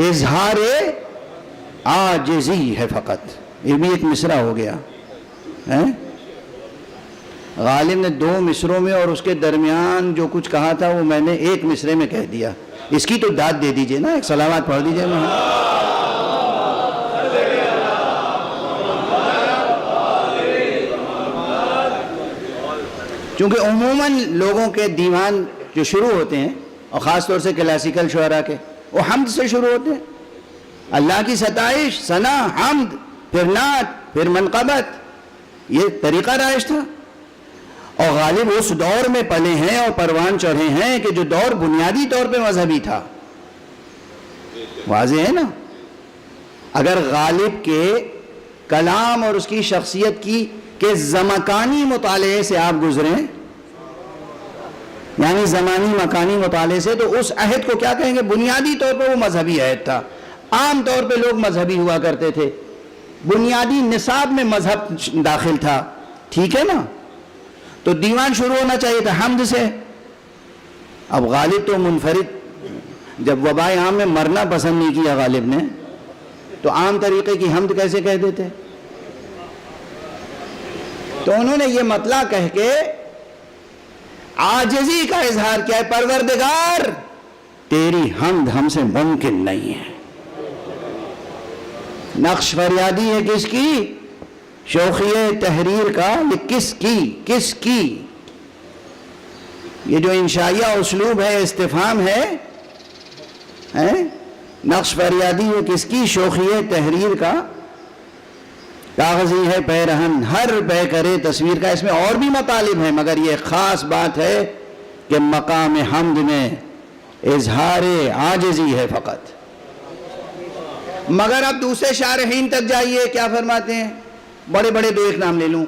اظہار عاجزی ہے فقط. یہ بھی ایک مصرع ہو گیا. غالب نے 2 مصروں میں اور اس کے درمیان جو کچھ کہا تھا وہ میں نے 1 مصرے میں کہہ دیا. اس کی تو داد دے دیجئے نا، ایک صلوات پڑھ دیجئے محمد. چونکہ عموماً لوگوں کے دیوان جو شروع ہوتے ہیں، اور خاص طور سے کلاسیکل شعراء کے، وہ حمد سے شروع ہوتے ہیں. اللہ کی ستائش، ثنا، حمد، پھر نعت، پھر منقبت، یہ طریقہ رائج تھا. اور غالب اس دور میں پلے ہیں اور پروان چڑھے ہیں کہ جو دور بنیادی طور پہ مذہبی تھا. واضح ہے نا. اگر غالب کے کلام اور اس کی شخصیت کی کہ زمکانی مطالعے سے آپ گزریں، یعنی زمانی مکانی مطالعے سے، تو اس عہد کو کیا کہیں گے؟ بنیادی طور پہ وہ مذہبی عہد تھا. عام طور پہ لوگ مذہبی ہوا کرتے تھے، بنیادی نصاب میں مذہب داخل تھا. ٹھیک ہے نا. تو دیوان شروع ہونا چاہیے تھا حمد سے. اب غالب تو منفرد، جب وبائے عام میں مرنا پسند نہیں کیا غالب نے، تو عام طریقے کی حمد کیسے کہہ دیتے؟ تو انہوں نے یہ مطلع کہہ کے عاجزی کا اظہار کیا ہے، پروردگار تیری حمد ہم سے ممکن نہیں ہے. نقش فریادی ہے کس کی؟ شوخیِ تحریر کا. یہ کس کی یہ جو انشائیہ اسلوب ہے، استفہام ہے، نقش فریادی ہے کس کی؟ شوخیِ تحریر کا. کاغذی ہے پیرہن ہر بے کرے تصویر کا. اس میں اور بھی مطالب ہیں، مگر یہ خاص بات ہے کہ مقام حمد میں اظہار عاجزی ہے فقط. مگر اب دوسرے شارحین تک جائیے، کیا فرماتے ہیں؟ بڑے بڑے دو ایک نام لے لوں.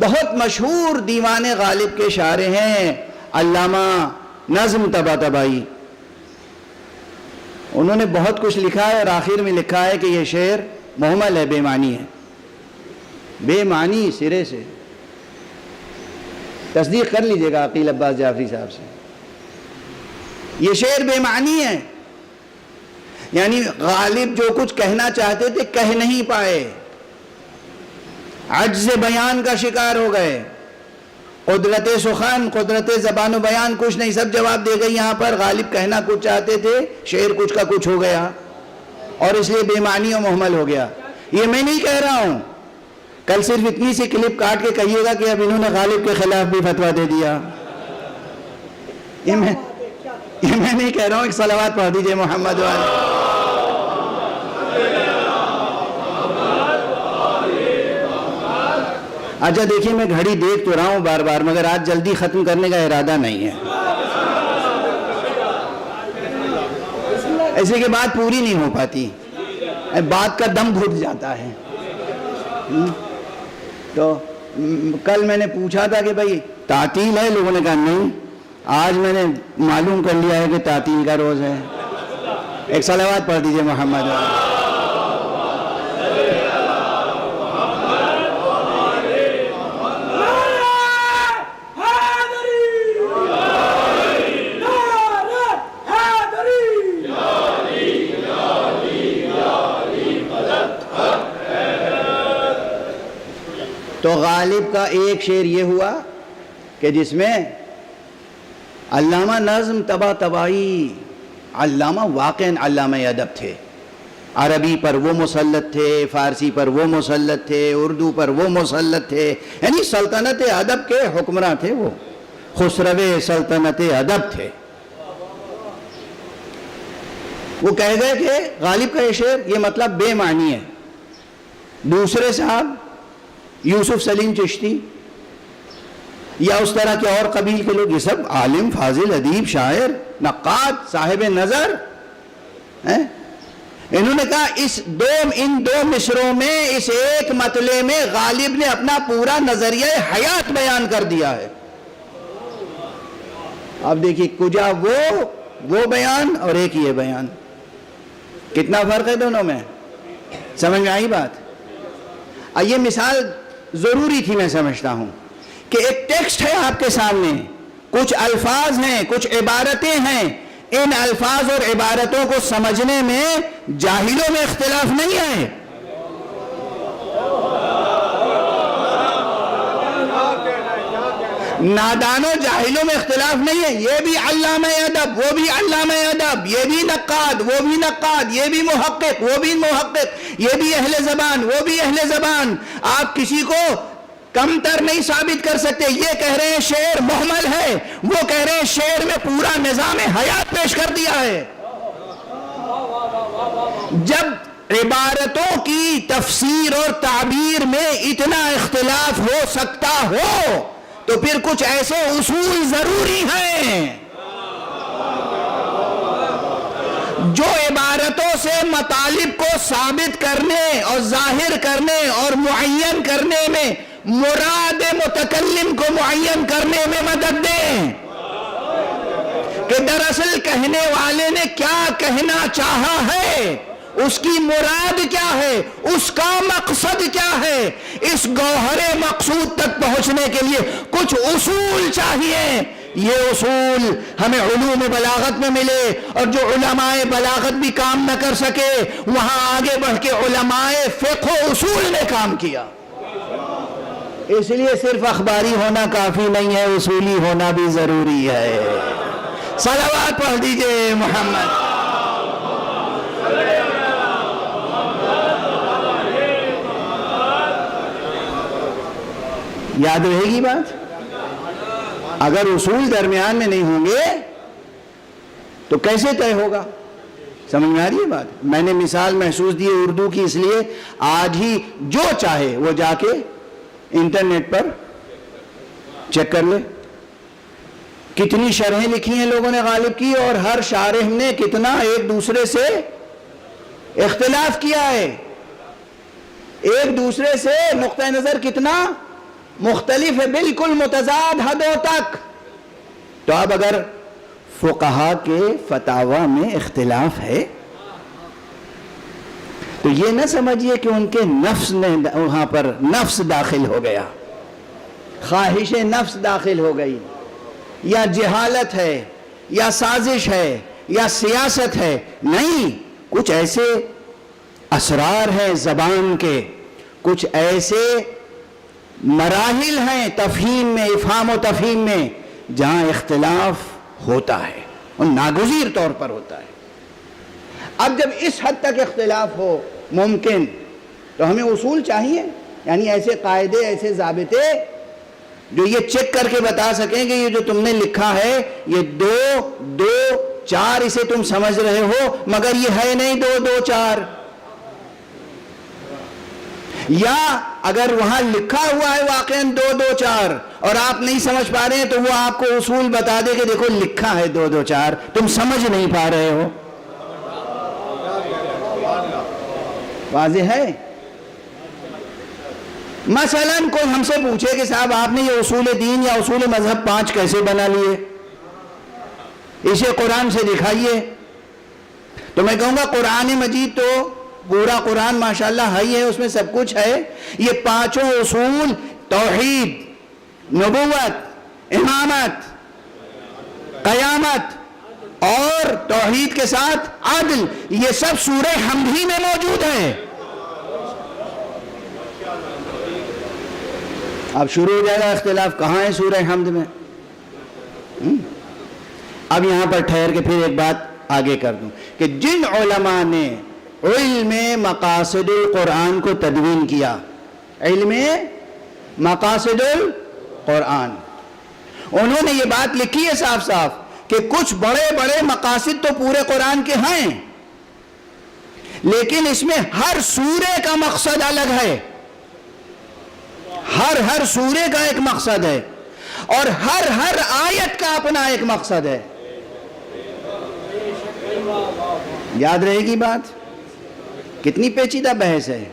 بہت مشہور دیوان غالب کے شارح ہیں علامہ نظم طباطبائی. انہوں نے بہت کچھ لکھا ہے اور آخر میں لکھا ہے کہ یہ شعر محمل ہے، بے معنی ہے، بے معنی سرے سے. تصدیق کر لیجئے گا عقیل عباس جعفری صاحب سے. یہ شعر بے معنی ہے، یعنی غالب جو کچھ کہنا چاہتے تھے کہہ نہیں پائے، عجز بیان کا شکار ہو گئے. قدرت سخن، قدرت زبان و بیان کچھ نہیں، سب جواب دے گئی. یہاں پر غالب کہنا کچھ چاہتے تھے، شعر کچھ کا کچھ ہو گیا، اور اس لیے بے معنی و محمل ہو گیا. یہ میں نہیں کہہ رہا ہوں. کل صرف اتنی سی کلپ کاٹ کے کہیے گا کہ اب انہوں نے غالب کے خلاف بھی فتویٰ دے دیا. یہ میں نہیں کہہ رہا ہوں. ایک صلوات پڑھ دیجئے محمد والے. اچھا دیکھیے، میں گھڑی دیکھ تو رہا ہوں بار بار، مگر آج جلدی ختم کرنے کا ارادہ نہیں ہے. ایسے کہ بات پوری نہیں ہو پاتی، بات کا دم گھٹ جاتا ہے. تو کل میں نے پوچھا تھا کہ بھائی تعطیل ہے، لوگوں نے کہا نہیں. آج میں نے معلوم کر لیا ہے کہ تعطیل کا روز ہے. ایک صلوات پڑھ دیجئے محمد. تو غالب کا ایک شعر یہ ہوا کہ جس میں علامہ نظم طباطبائی، علامہ واقعاً علامہ ادب تھے. عربی پر وہ مسلط تھے، فارسی پر وہ مسلط تھے، اردو پر وہ مسلط تھے، یعنی سلطنت ادب کے حکمراں تھے. وہ خسرو سلطنت ادب تھے. وہ کہہ گئے کہ غالب کا یہ شعر، یہ مطلب بے معنی ہے. دوسرے صاحب یوسف سلیم چشتی یا اس طرح کے اور قبیل کے لوگ، یہ سب عالم، فاضل، ادیب، شاعر، نقاد، صاحب نظر ہیں. انہوں نے کہا ان دو مصروں میں، اس ایک مطلع میں غالب نے اپنا پورا نظریہ حیات بیان کر دیا ہے. اب دیکھیے کجا وہ بیان اور ایک یہ بیان، کتنا فرق ہے دونوں میں. سمجھ میں آئی بات؟ یہ مثال ضروری تھی، میں سمجھتا ہوں کہ ایک ٹیکسٹ ہے آپ کے سامنے، کچھ الفاظ ہیں، کچھ عبارتیں ہیں. ان الفاظ اور عبارتوں کو سمجھنے میں جاہلوں میں اختلاف نہیں ہے. نادانوں جاہلوں میں اختلاف نہیں ہے، یہ بھی علامہ ادب، وہ بھی علامہ ادب، یہ بھی نقاد، وہ بھی نقاد، یہ بھی محقق، وہ بھی محقق، یہ بھی اہل زبان، وہ بھی اہل زبان. آپ کسی کو کم تر نہیں ثابت کر سکتے. یہ کہہ رہے ہیں شعر محمل ہے، وہ کہہ رہے ہیں شعر میں پورا نظام حیات پیش کر دیا ہے. جب عبارتوں کی تفسیر اور تعبیر میں اتنا اختلاف ہو سکتا ہو تو پھر کچھ ایسے اصول ضروری ہیں جو عبارتوں سے مطالب کو ثابت کرنے اور ظاہر کرنے اور معین کرنے میں، مراد متکلم کو معین کرنے میں مدد دیں کہ دراصل کہنے والے نے کیا کہنا چاہا ہے، اس کی مراد کیا ہے، اس کا مقصد کیا ہے. اس گوہر مقصود تک پہنچنے کے لیے کچھ اصول چاہیے. یہ اصول ہمیں علوم بلاغت میں ملے، اور جو علماء بلاغت بھی کام نہ کر سکے وہاں آگے بڑھ کے علماء فقہ و اصول نے کام کیا. اس لیے صرف اخباری ہونا کافی نہیں ہے، اصولی ہونا بھی ضروری ہے. صلوات پڑھ دیجئے محمد. یاد رہے گی بات؟ اگر اصول درمیان میں نہیں ہوں گے تو کیسے طے ہوگا؟ سمجھ میں آ رہی ہے بات؟ میں نے مثال محسوس دی اردو کی، اس لیے آج ہی جو چاہے وہ جا کے انٹرنیٹ پر چیک کر لے. کتنی شرحیں لکھی ہیں لوگوں نے غالب کی، اور ہر شارح نے کتنا ایک دوسرے سے اختلاف کیا ہے، ایک دوسرے سے نقطہ نظر کتنا مختلف ہے، بالکل متضاد حدوں تک. تو اب اگر فقہا کے فتاوی میں اختلاف ہے تو یہ نہ سمجھیے کہ ان کے نفس نے وہاں پر نفس داخل ہو گیا، خواہش نفس داخل ہو گئی، یا جہالت ہے، یا سازش ہے، یا سیاست ہے. نہیں، کچھ ایسے اسرار ہیں زبان کے، کچھ ایسے مراحل ہیں تفہیم میں، افہام و تفہیم میں، جہاں اختلاف ہوتا ہے اور ناگزیر طور پر ہوتا ہے. اب جب اس حد تک اختلاف ہو ممکن تو ہمیں اصول چاہیے، یعنی ایسے قاعدے، ایسے ضابطے جو یہ چیک کر کے بتا سکیں کہ یہ جو تم نے لکھا ہے یہ 2 2 4 اسے تم سمجھ رہے ہو مگر یہ ہے نہیں 2 2 4. یا اگر وہاں لکھا ہوا ہے واقعاً 2 2 4 اور آپ نہیں سمجھ پا رہے ہیں تو وہ آپ کو اصول بتا دے کہ دیکھو لکھا ہے 2 2 4، تم سمجھ نہیں پا رہے ہو. واضح ہے؟ مثلاً کوئی ہم سے پوچھے کہ صاحب آپ نے یہ اصول دین یا اصول مذہب 5 کیسے بنا لیے، اسے قرآن سے دکھائیے. تو میں کہوں گا قرآن مجید تو پورا قرآن ماشاءاللہ ہے، اس میں سب کچھ ہے. یہ 5 اصول، توحید، نبوت، امامت، قیامت اور توحید کے ساتھ عدل، یہ سب سورہ حمد ہی میں موجود ہیں. اب شروع ہو جائے گا اختلاف، کہاں ہے سورہ حمد میں؟ اب یہاں پر ٹھہر کے پھر ایک بات آگے کر دوں کہ جن علماء نے علم مقاصد القرآن کو تدوین کیا، علم مقاصد القرآن، انہوں نے یہ بات لکھی ہے صاف صاف کہ کچھ بڑے بڑے مقاصد تو پورے قرآن کے ہیں، لیکن اس میں ہر سورے کا مقصد الگ ہے. ہر سورے کا ایک مقصد ہے اور ہر آیت کا اپنا ایک مقصد ہے. یاد رہے گی بات؟ کتنی پیچیدہ بحث ہے.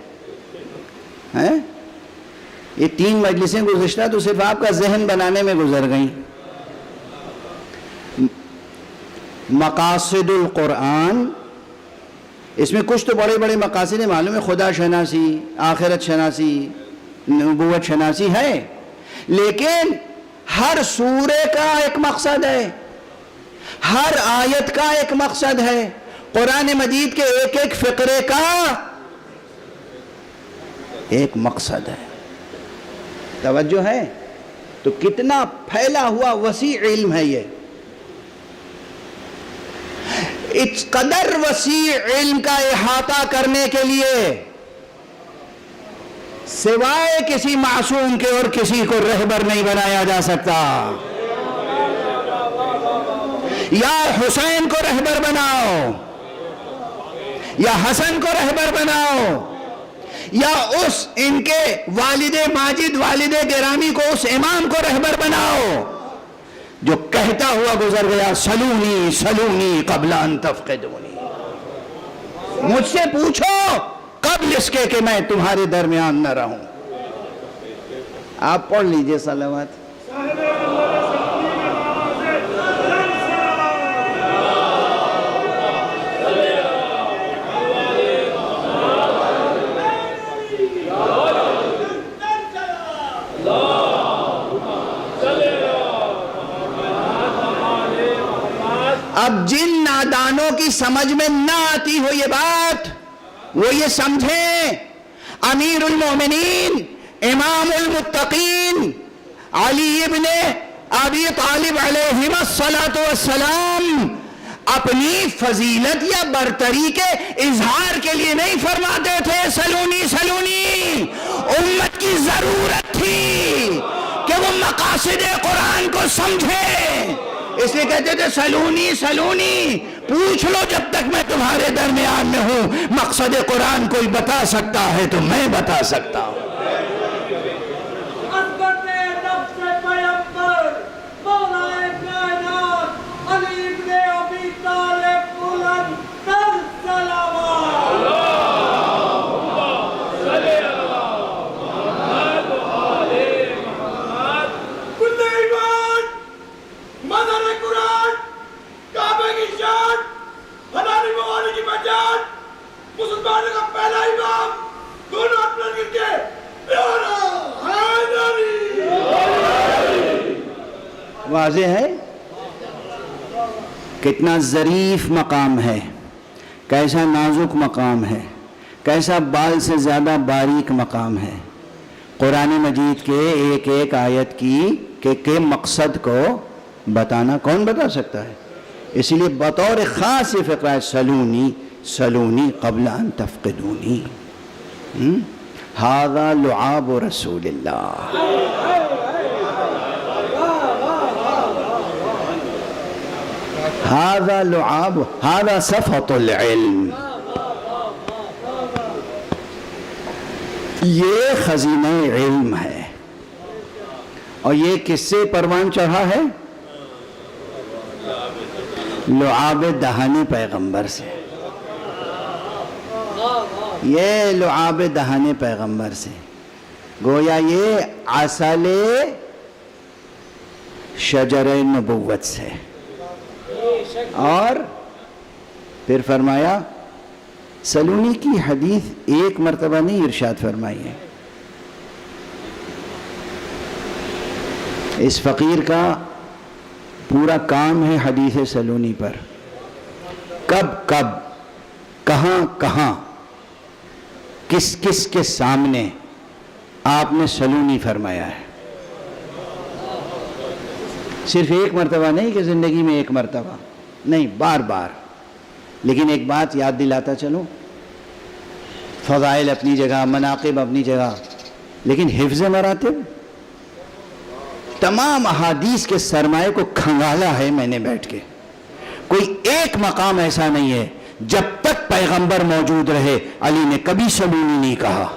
یہ 3 مجلسیں گزشتہ تو صرف آپ کا ذہن بنانے میں گزر گئیں. مقاصد القرآن، اس میں کچھ تو بڑے بڑے مقاصد ہیں، معلوم ہے، خدا شناسی، آخرت شناسی، نبوت شناسی ہے، لیکن ہر سورے کا ایک مقصد ہے، ہر آیت کا ایک مقصد ہے، قرآن مجید کے ایک ایک فقرے کا ایک مقصد ہے. توجہ ہے؟ تو کتنا پھیلا ہوا وسیع علم ہے یہ. اس قدر وسیع علم کا احاطہ کرنے کے لیے سوائے کسی معصوم کے اور کسی کو رہبر نہیں بنایا جا سکتا. یا حسین کو رہبر بناؤ، یا حسن کو رہبر بناؤ، یا اس ان کے والد ماجد والد گرامی کو، اس امام کو رہبر بناؤ جو کہتا ہوا گزر گیا سلونی سلونی قبل ان تفقدونی. مجھ سے پوچھو قبل اس کے کہ میں تمہارے درمیان نہ رہوں. آپ پڑھ لیجئے صلوات. اب جن نادانوں کی سمجھ میں نہ آتی ہو یہ بات، وہ یہ سمجھیں امیر المومنین امام المتقین علی ابن ابی طالب علیہ السلام اپنی فضیلت یا برتری کے اظہار کے لیے نہیں فرماتے تھے سلونی سلونی. امت کی ضرورت تھی کہ وہ مقاصد قرآن کو سمجھے، اس لیے کہتے تھے سلونی سلونی. پوچھ لو جب تک میں تمہارے درمیان میں ہوں، مقصد قرآن کوئی بتا سکتا ہے تو میں بتا سکتا ہوں. واضح ہے کتنا ظریف مقام ہے، کیسا نازک مقام ہے، کیسا بال سے زیادہ باریک مقام ہے. قرآن مجید کے ایک ایک آیت کے مقصد کو بتانا کون بتا سکتا ہے؟ اسی لیے بطور خاص فقرہ ہے سلونی سلونی قبل ان تفقدونی. ھذا لعاب رسول اللہ. ھذا لعاب، ھذا صفۃ العلم. یہ خزینہ علم ہے. اور یہ کس سے پروان چڑھا ہے؟ لعاب دہن پیغمبر سے. یہ لعاب دہن پیغمبر سے، گویا یہ عسل شجر نبوت سے. اور پھر فرمایا سلونی کی حدیث ایک مرتبہ نہیں ارشاد فرمائی ہے. اس فقیر کا پورا کام ہے حدیث سلونی پر. کب کب، کہاں کہاں، کس کس کے سامنے آپ نے سلونی فرمایا ہے. صرف ایک مرتبہ نہیں کہ زندگی میں ایک مرتبہ نہیں، بار بار. لیکن ایک بات یاد دلاتا چلوں، فضائل اپنی جگہ، مناقب اپنی جگہ، لیکن حفظ مراتب تمام احادیث کے سرمایے کو کھنگالا ہے میں نے بیٹھ کے. کوئی ایک مقام ایسا نہیں ہے جب تک پیغمبر موجود رہے علی نے کبھی سلونی نہیں کہا.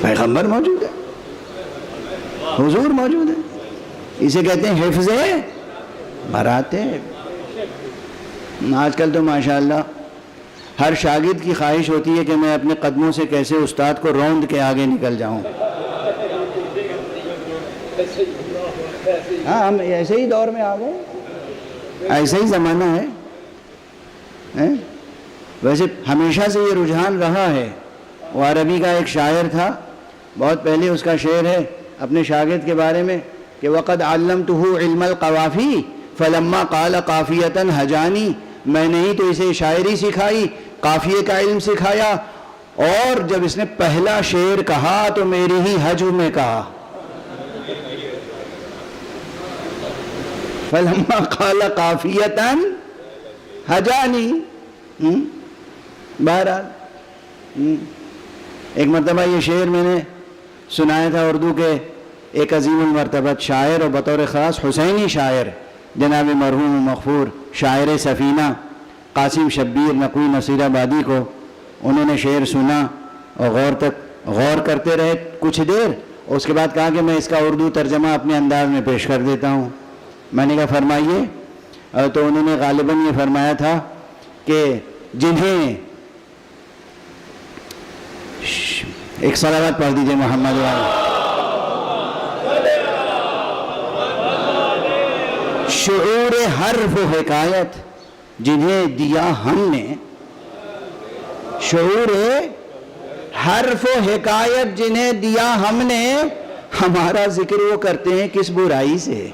پیغمبر موجود ہے، حضور موجود ہے. اسے کہتے ہیں حفظ مراتب. آج کل تو ماشاءاللہ ہر شاگرد کی خواہش ہوتی ہے کہ میں اپنے قدموں سے کیسے استاد کو روند کے آگے نکل جاؤں. ہاں، ہم ایسے ہی دور میں آ گئے، ایسا ہی زمانہ ہے. ویسے ہمیشہ سے یہ رجحان رہا ہے. وہ عربی کا ایک شاعر تھا، بہت پہلے اس کا شعر ہے اپنے شاگرد کے بارے میں کہ وَقَدْ عَلَّمْتُهُ عِلْمَ الْقَوَافِي فَلَمَّا قَالَ قَافِيَةً هَجَانِي. میں نے ہی تو اسے شاعری سکھائی، قافیے کا علم سکھایا، اور جب اس نے پہلا شعر کہا تو میری ہی حجو میں کہا فلما قال قافیۃً حجانی. بہرحال ایک مرتبہ یہ شعر میں نے سنایا تھا اردو کے ایک عظیم المرتبت شاعر اور بطور خاص حسینی شاعر جناب مرحوم مغفور شاعر سفینہ قاسم شبیر نقوی نصیر آبادی کو. انہوں نے شعر سنا اور غور کرتے رہے کچھ دیر. اس کے بعد کہا کہ میں اس کا اردو ترجمہ اپنے انداز میں پیش کر دیتا ہوں. میں نے کہا فرمائیے. تو انہوں نے غالباً یہ فرمایا تھا کہ جنہیں ایک صلوات پڑھ دیجئے محمد والا. شعور حرف و حکایت جنہیں دیا ہم نے, شعور حرف و حکایت جنہیں دیا ہم نے, ہمارا ذکر وہ کرتے ہیں کس برائی سے.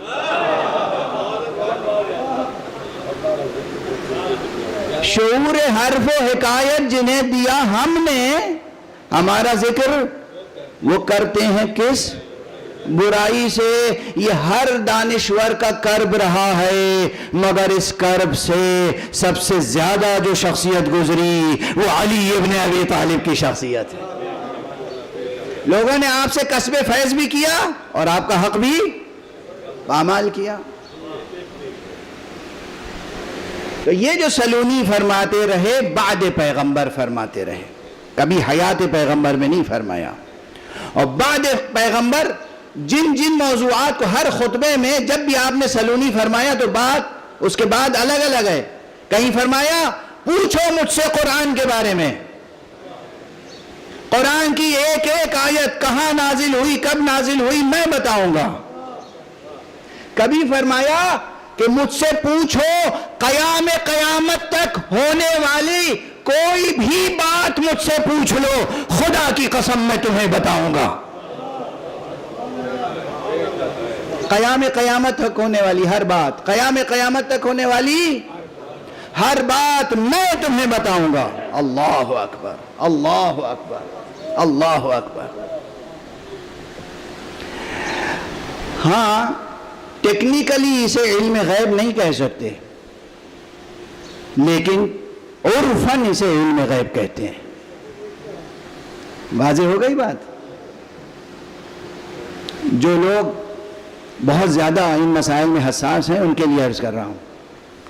شعور حرف و حکایت جنہیں دیا ہم نے, ہمارا ذکر وہ کرتے ہیں کس برائی سے. یہ ہر دانشور کا کرب رہا ہے, مگر اس کرب سے سب سے زیادہ جو شخصیت گزری وہ علی ابن ابی طالب کی شخصیت ہے. لوگوں نے آپ سے کسب فیض بھی کیا اور آپ کا حق بھی پامال کیا. تو یہ جو سلونی فرماتے رہے بعد پیغمبر فرماتے رہے, کبھی حیات پیغمبر میں نہیں فرمایا. اور بعد پیغمبر جن جن موضوعات کو ہر خطبے میں جب بھی آپ نے سلونی فرمایا تو بات اس کے بعد الگ الگ ہے. کہیں فرمایا پوچھو مجھ سے قرآن کے بارے میں, قرآن کی ایک ایک آیت کہاں نازل ہوئی کب نازل ہوئی میں بتاؤں گا. کبھی فرمایا کہ مجھ سے پوچھو قیام قیامت تک ہونے والی کوئی بھی بات مجھ سے پوچھ لو, خدا کی قسم میں تمہیں بتاؤں گا. قیام قیامت تک ہونے والی ہر بات, قیام قیامت تک ہونے والی ہر بات میں تمہیں بتاؤں گا. اللہ اکبر, اللہ اکبر, اللہ اکبر. ہاں ٹیکنیکلی اسے علم غیب نہیں کہہ سکتے, لیکن عرفاً اسے علم غیب کہتے ہیں. واضح ہو گئی بات. جو لوگ بہت زیادہ ان مسائل میں حساس ہیں ان کے لیے عرض کر رہا ہوں.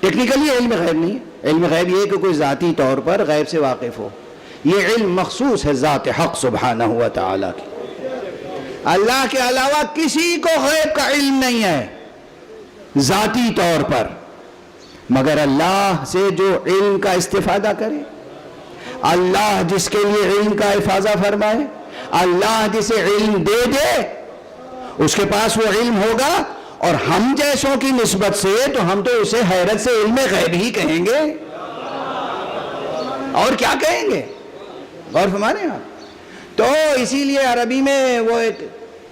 ٹیکنیکلی علم غیب نہیں ہے. علم غیب یہ کہ کوئی ذاتی طور پر غیب سے واقف ہو. یہ علم مخصوص ہے ذات حق سبحانہ و تعالی کی. اللہ کے علاوہ کسی کو غیب کا علم نہیں ہے ذاتی طور پر, مگر اللہ سے جو علم کا استفادہ کرے, اللہ جس کے لیے علم کا افاضہ فرمائے, اللہ جسے علم دے دے اس کے پاس وہ علم ہوگا. اور ہم جیسوں کی نسبت سے تو ہم تو اسے حیرت سے علم غیب ہی کہیں گے, اور کیا کہیں گے. غور فرمائیں آپ. تو اسی لیے عربی میں وہ ایک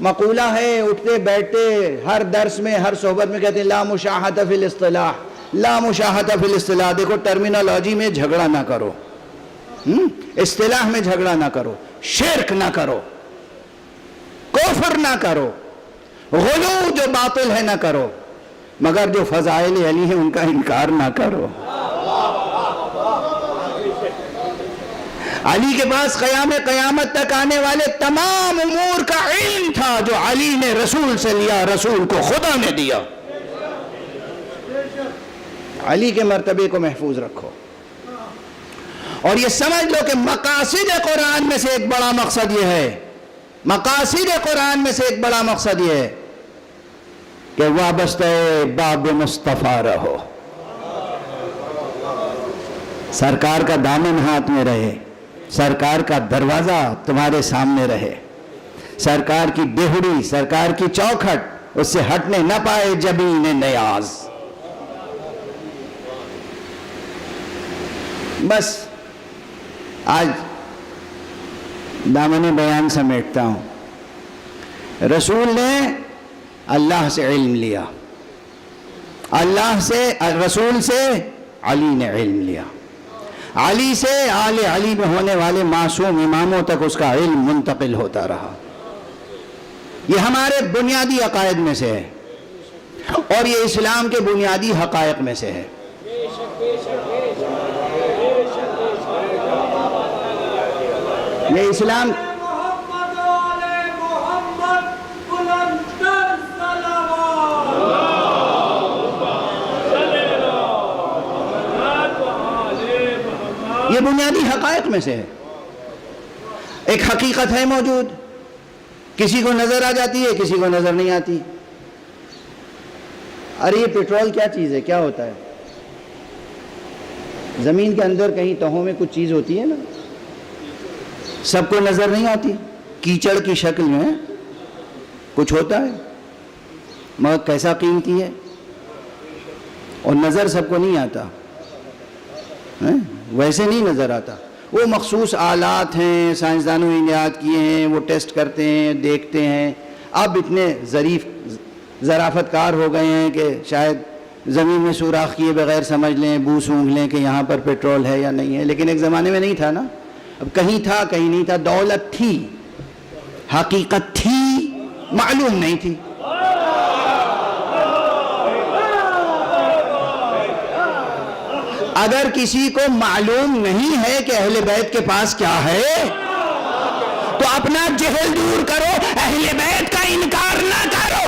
مقولہ ہے, اٹھتے بیٹھتے ہر درس میں ہر صحبت میں کہتے ہیں لا مشاہدہ فی الاصطلاح, لا مشاہدہ فی الاصطلاح. دیکھو ٹرمینالوجی میں جھگڑا نہ کرو, اصطلاح میں جھگڑا نہ کرو, شرک نہ کرو, کفر نہ کرو, غلو جو باطل ہے نہ کرو, مگر جو فضائل علی ہیں ان کا انکار نہ کرو. علی کے پاس قیام قیامت تک آنے والے تمام امور کا علم تھا جو علی نے رسول سے لیا, رسول کو خدا نے دیا. علی کے مرتبے کو محفوظ رکھو اور یہ سمجھ لو کہ مقاصد قرآن میں سے ایک بڑا مقصد یہ ہے, مقاصد قرآن میں سے ایک بڑا مقصد یہ ہے کہ وابستہ باب مصطفیٰ رہو, سرکار کا دامن ہاتھ میں رہے, سرکار کا دروازہ تمہارے سامنے رہے, سرکار کی دہڑی, سرکار کی چوکھٹ اس سے ہٹنے نہ پائے جبین نیاز. بس آج دامن بیان سمیٹتا ہوں. رسول نے اللہ سے علم لیا, اللہ سے رسول سے علی نے علم لیا, علی سے آل علی میں ہونے والے معصوم اماموں تک اس کا علم منتقل ہوتا رہا. یہ ہمارے بنیادی عقائد میں سے ہے اور یہ اسلام کے بنیادی حقائق میں سے ہے. یہ اسلام یہ بنیادی حقائق میں سے ہے. ایک حقیقت ہے موجود، کسی کو نظر آ جاتی ہے، کسی کو نظر نہیں آتی. ارے یہ پیٹرول کیا چیز ہے، کیا ہوتا ہے؟ زمین کے اندر کہیں تہوں میں کچھ چیز ہوتی ہے نا، سب کو نظر نہیں آتی، کیچڑ کی شکل میں کچھ ہوتا ہے مگر کیسا قیمتی ہے، اور نظر سب کو نہیں آتا، ویسے نہیں نظر آتا. وہ مخصوص آلات ہیں، سائنسدانوں نے ایجاد کیے ہیں، وہ ٹیسٹ کرتے ہیں، دیکھتے ہیں. اب اتنے ظرافت کار ہو گئے ہیں کہ شاید زمین میں سوراخ کیے بغیر سمجھ لیں، بو سونگھ لیں کہ یہاں پر پیٹرول ہے یا نہیں ہے. لیکن ایک زمانے میں نہیں تھا نا. اب کہیں تھا کہیں نہیں تھا. دولت تھی، حقیقت تھی، معلوم نہیں تھی. اگر کسی کو معلوم نہیں ہے کہ اہل بیت کے پاس کیا ہے تو اپنا جہل دور کرو، اہل بیت کا انکار نہ کرو.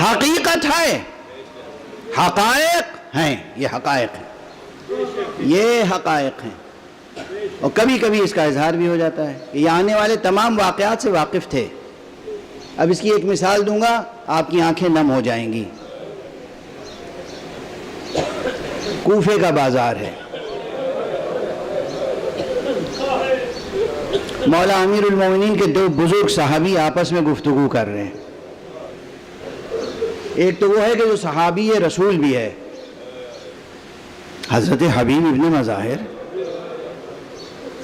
حقیقت ہے، حقائق ہیں، یہ حقائق ہیں، یہ حقائق ہیں. اور کبھی کبھی اس کا اظہار بھی ہو جاتا ہے کہ یہ آنے والے تمام واقعات سے واقف تھے. اب اس کی ایک مثال دوں گا، آپ کی آنکھیں نم ہو جائیں گی. کوفے کا بازار ہے، مولا امیر المومنین کے دو بزرگ صحابی آپس میں گفتگو کر رہے ہیں. ایک تو وہ ہے کہ جو صحابی رسول بھی ہے، حضرت حبیب ابن مظاہر،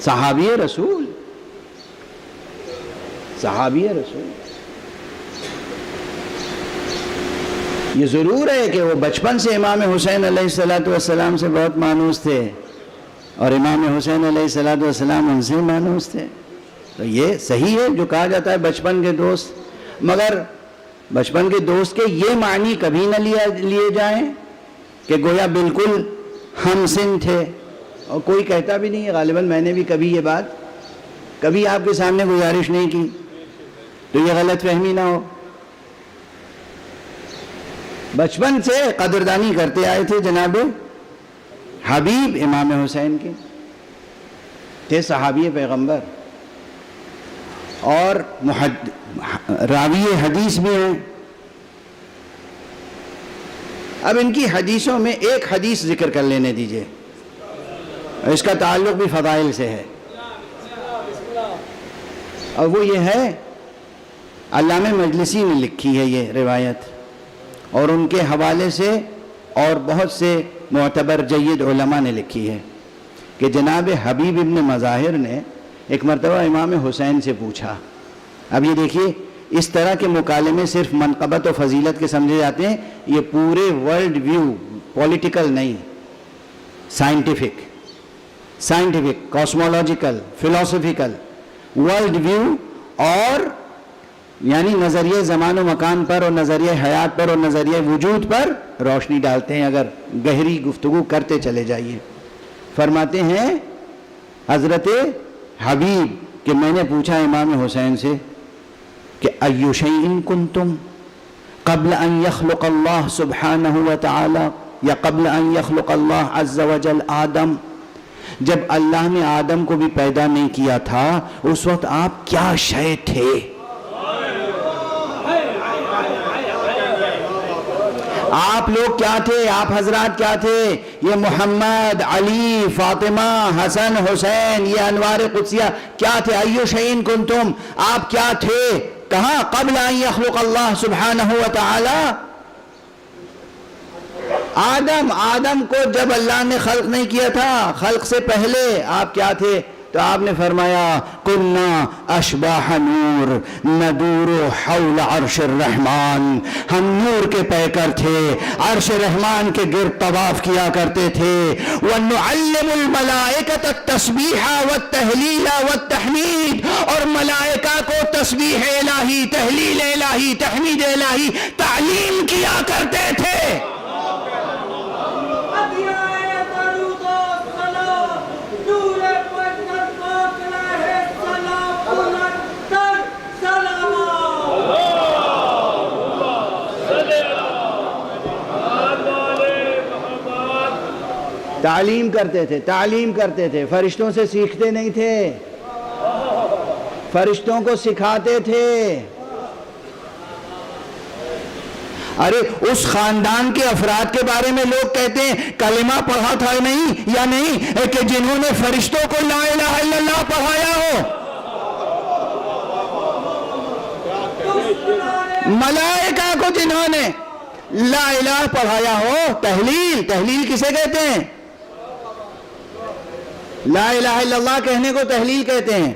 صحابی رسول، صحابی رسول. یہ ضرور ہے کہ وہ بچپن سے امام حسین علیہ السلام سے بہت مانوس تھے اور امام حسین علیہ السلام ان سے مانوس تھے. تو یہ صحیح ہے جو کہا جاتا ہے بچپن کے دوست، مگر بچپن کے دوست کے یہ معنی کبھی نہ لیے جائیں کہ گویا بالکل ہم سن تھے. اور کوئی کہتا بھی نہیں ہے، غالباً میں نے بھی کبھی یہ بات کبھی آپ کے سامنے گزارش نہیں کی تو یہ غلط فہمی نہ ہو. بچپن سے قدردانی کرتے آئے تھے جناب حبیب امام حسین کے، تھے صحابی پیغمبر اور راوی حدیث بھی ہیں. اب ان کی حدیثوں میں ایک حدیث ذکر کر لینے دیجئے، اس کا تعلق بھی فضائل سے ہے، اور وہ یہ ہے، علامہ مجلسی نے لکھی ہے یہ روایت، اور ان کے حوالے سے اور بہت سے معتبر جید علماء نے لکھی ہے کہ جناب حبیب ابن مظاہر نے ایک مرتبہ امام حسین سے پوچھا. اب یہ دیکھیے، اس طرح کے مکالمے صرف منقبت و فضیلت کے سمجھے جاتے ہیں. یہ پورے ورلڈ ویو، پولیٹیکل نہیں، سائنٹیفک، کاسمولوجیکل، فلسفیکل ورلڈ ویو، اور یعنی نظریہ زمان و مکان پر اور نظریہ حیات پر اور نظریہ وجود پر روشنی ڈالتے ہیں اگر گہری گفتگو کرتے چلے جائیے. فرماتے ہیں حضرت حبیب کہ میں نے پوچھا امام حسین سے کہ ایو شیء کنتم قبل ان یخلق اللہ سبحانہ وتعالی یا قبل ان یخلق اللہ عز وجل آدم، جب اللہ نے آدم کو بھی پیدا نہیں کیا تھا اس وقت آپ کیا شے تھے؟ آپ لوگ کیا تھے؟ آپ حضرات کیا تھے؟ یہ محمد، علی، فاطمہ، حسن، حسین، یہ انوار قدسیہ کیا تھے؟ ایو شیء کنتم، آپ کیا تھے؟ کہاں؟ قبل ان یخلق اللہ سبحانہ وتعالی، آدم کو جب اللہ نے خلق نہیں کیا تھا، خلق سے پہلے آپ کیا تھے؟ تو آپ نے فرمایا کنا اشباح نور ندور حول عرش الرحمن، ہم نور کے پیکر تھے، عرش رحمان کے گرد طواف کیا کرتے تھے۔ وَنُعَلِّمُ الْمَلَائِكَةَ التَّسْبِيحَ وَالتَّهْلِيلَ وَالتَّحْمِيدَ، اور ملائکہ کو تسبیح الہی، تہلیل الہی، تحمید الہی تعلیم کیا کرتے تھے۔ تعلیم کرتے تھے، فرشتوں سے سیکھتے نہیں تھے، فرشتوں کو سکھاتے تھے۔ ارے اس خاندان کے افراد کے بارے میں لوگ کہتے ہیں کلمہ پڑھا تھا نہیں یا نہیں کہ جنہوں نے فرشتوں کو لا الہ الا اللہ پڑھایا ہو، ملائکہ کو جنہوں نے لا الہ پڑھایا ہو۔ تحلیل کسے کہتے ہیں؟ لا الہ الا اللہ کہنے کو تحلیل کہتے ہیں۔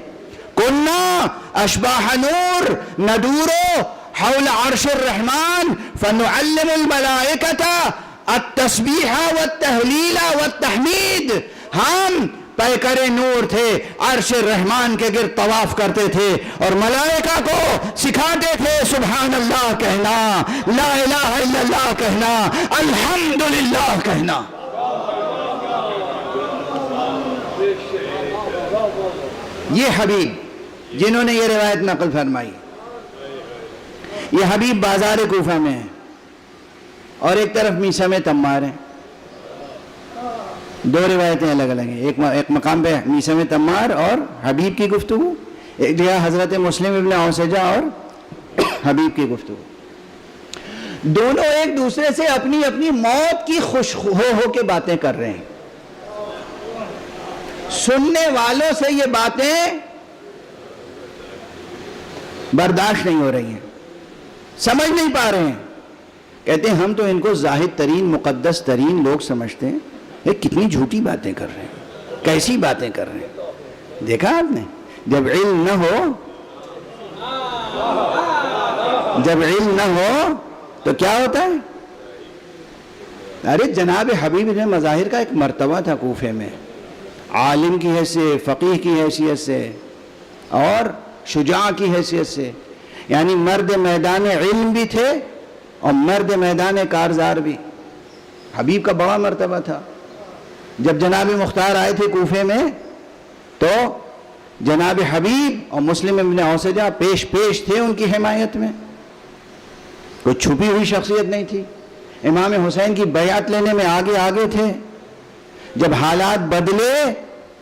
کنا اشباح نور ندور حول عرش الرحمن فنعلم الملائکۃ التسبیح والتہلیل والتحمید، ہم پیکر نور تھے، عرش الرحمان کے گرد طواف کرتے تھے اور ملائکہ کو سکھاتے تھے سبحان اللہ کہنا، لا الہ الا اللہ کہنا، الحمدللہ کہنا۔ یہ حبیب جنہوں نے یہ روایت نقل فرمائی، یہ حبیب بازار کوفہ میں ہے اور ایک طرف میثم تمار ہے۔ دو روایتیں الگ الگ ہیں، ایک مقام پہ میثم تمار اور حبیب کی گفتگو، ایک جگہ حضرت مسلم ابن اوسجہ اور حبیب کی گفتگو۔ دونوں ایک دوسرے سے اپنی اپنی موت کی خوش ہو کے باتیں کر رہے ہیں۔ سننے والوں سے یہ باتیں برداشت نہیں ہو رہی ہیں، سمجھ نہیں پا رہے ہیں، کہتے ہیں ہم تو ان کو زاہد ترین مقدس ترین لوگ سمجھتے ہیں، یہ کتنی جھوٹی باتیں کر رہے ہیں، کیسی باتیں کر رہے ہیں۔ دیکھا آپ نے، جب علم نہ ہو تو کیا ہوتا ہے؟ ارے جناب حبیب نے مظاہر کا ایک مرتبہ تھا کوفے میں، عالم کی حیثیت، فقیہ کی حیثیت سے اور شجاع کی حیثیت سے، یعنی مرد میدان علم بھی تھے اور مرد میدان کارزار بھی۔ حبیب کا بڑا مرتبہ تھا۔ جب جناب مختار آئے تھے کوفے میں تو جناب حبیب اور مسلم ابن اوسجہ پیش تھے ان کی حمایت میں، کوئی چھپی ہوئی شخصیت نہیں تھی۔ امام حسین کی بیعت لینے میں آگے تھے۔ جب حالات بدلے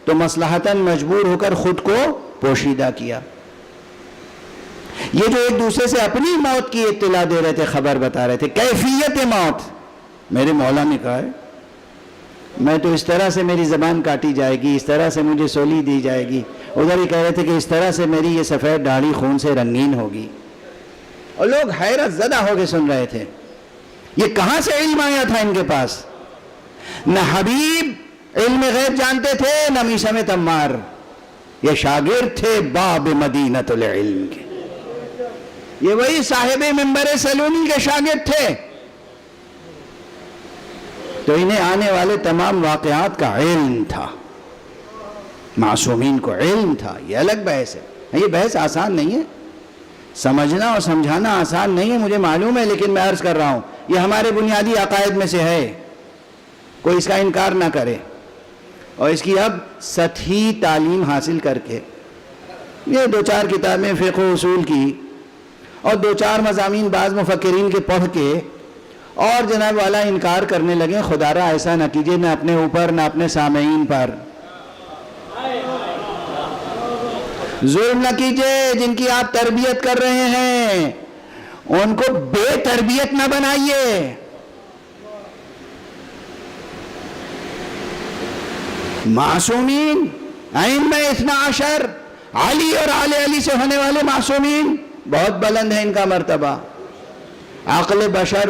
تو مصلحتاً مجبور ہو کر خود کو پوشیدہ کیا۔ یہ جو ایک دوسرے سے اپنی موت کی اطلاع دے رہے تھے، خبر بتا رہے تھے، کیفیت موت، میرے مولا نے کہا ہے میں تو اس طرح سے میری زبان کاٹی جائے گی، اس طرح سے مجھے سولی دی جائے گی، ادھر ہی کہہ رہے تھے کہ اس طرح سے میری یہ سفید داڑھی خون سے رنگین ہوگی، اور لوگ حیرت زدہ ہو کے سن رہے تھے۔ یہ کہاں سے علم آیا تھا ان کے پاس؟ نہ حبیب علم غیب جانتے تھے، نہ میثم تمار، یہ شاگرد تھے باب مدینۃ العلم کے، یہ وہی صاحب منبر سلونی کے شاگرد تھے، تو انہیں آنے والے تمام واقعات کا علم تھا، معصومین کو علم تھا۔ یہ الگ بحث ہے، یہ بحث آسان نہیں ہے، سمجھنا اور سمجھانا آسان نہیں ہے، مجھے معلوم ہے، لیکن میں عرض کر رہا ہوں یہ ہمارے بنیادی عقائد میں سے ہے، کوئی اس کا انکار نہ کرے، اور اس کی اب سطحی تعلیم حاصل کر کے یہ 2-4 کتابیں فقہ و اصول کی اور 2-4 مضامین بعض مفکرین کے پڑھ کے اور جناب والا انکار کرنے لگے، خدا را ایسا نہ کیجئے، نہ اپنے اوپر نہ اپنے سامعین پر ظلم نہ کیجئے۔ جن کی آپ تربیت کر رہے ہیں ان کو بے تربیت نہ بنائیے۔ معصومین ائمہ 12 علی اور آل علی سے ہونے والے معصومین بہت بلند ہے ان کا مرتبہ، عقل بشر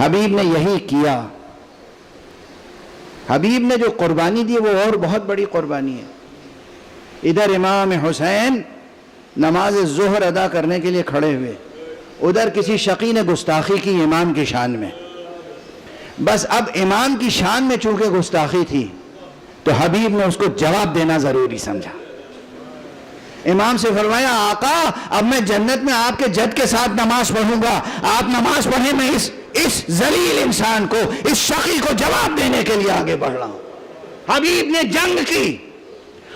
حبیب نے یہی کیا. حبیب نے جو قربانی دی وہ اور بہت بڑی قربانی ہے. ادھر امام حسین نماز ظہر ادا کرنے کے لیے کھڑے ہوئے, ادھر کسی شقی نے گستاخی کی امام کی شان میں. بس اب امام کی شان میں چونکہ گستاخی تھی تو حبیب نے اس کو جواب دینا ضروری سمجھا. امام سے فرمایا, آقا اب میں جنت میں آپ کے جد کے ساتھ نماز پڑھوں گا, آپ نماز پڑھیں, میں اس ذلیل انسان کو, اس شقی کو جواب دینے کے لیے آگے بڑھ رہا ہوں. حبیب نے جنگ کی,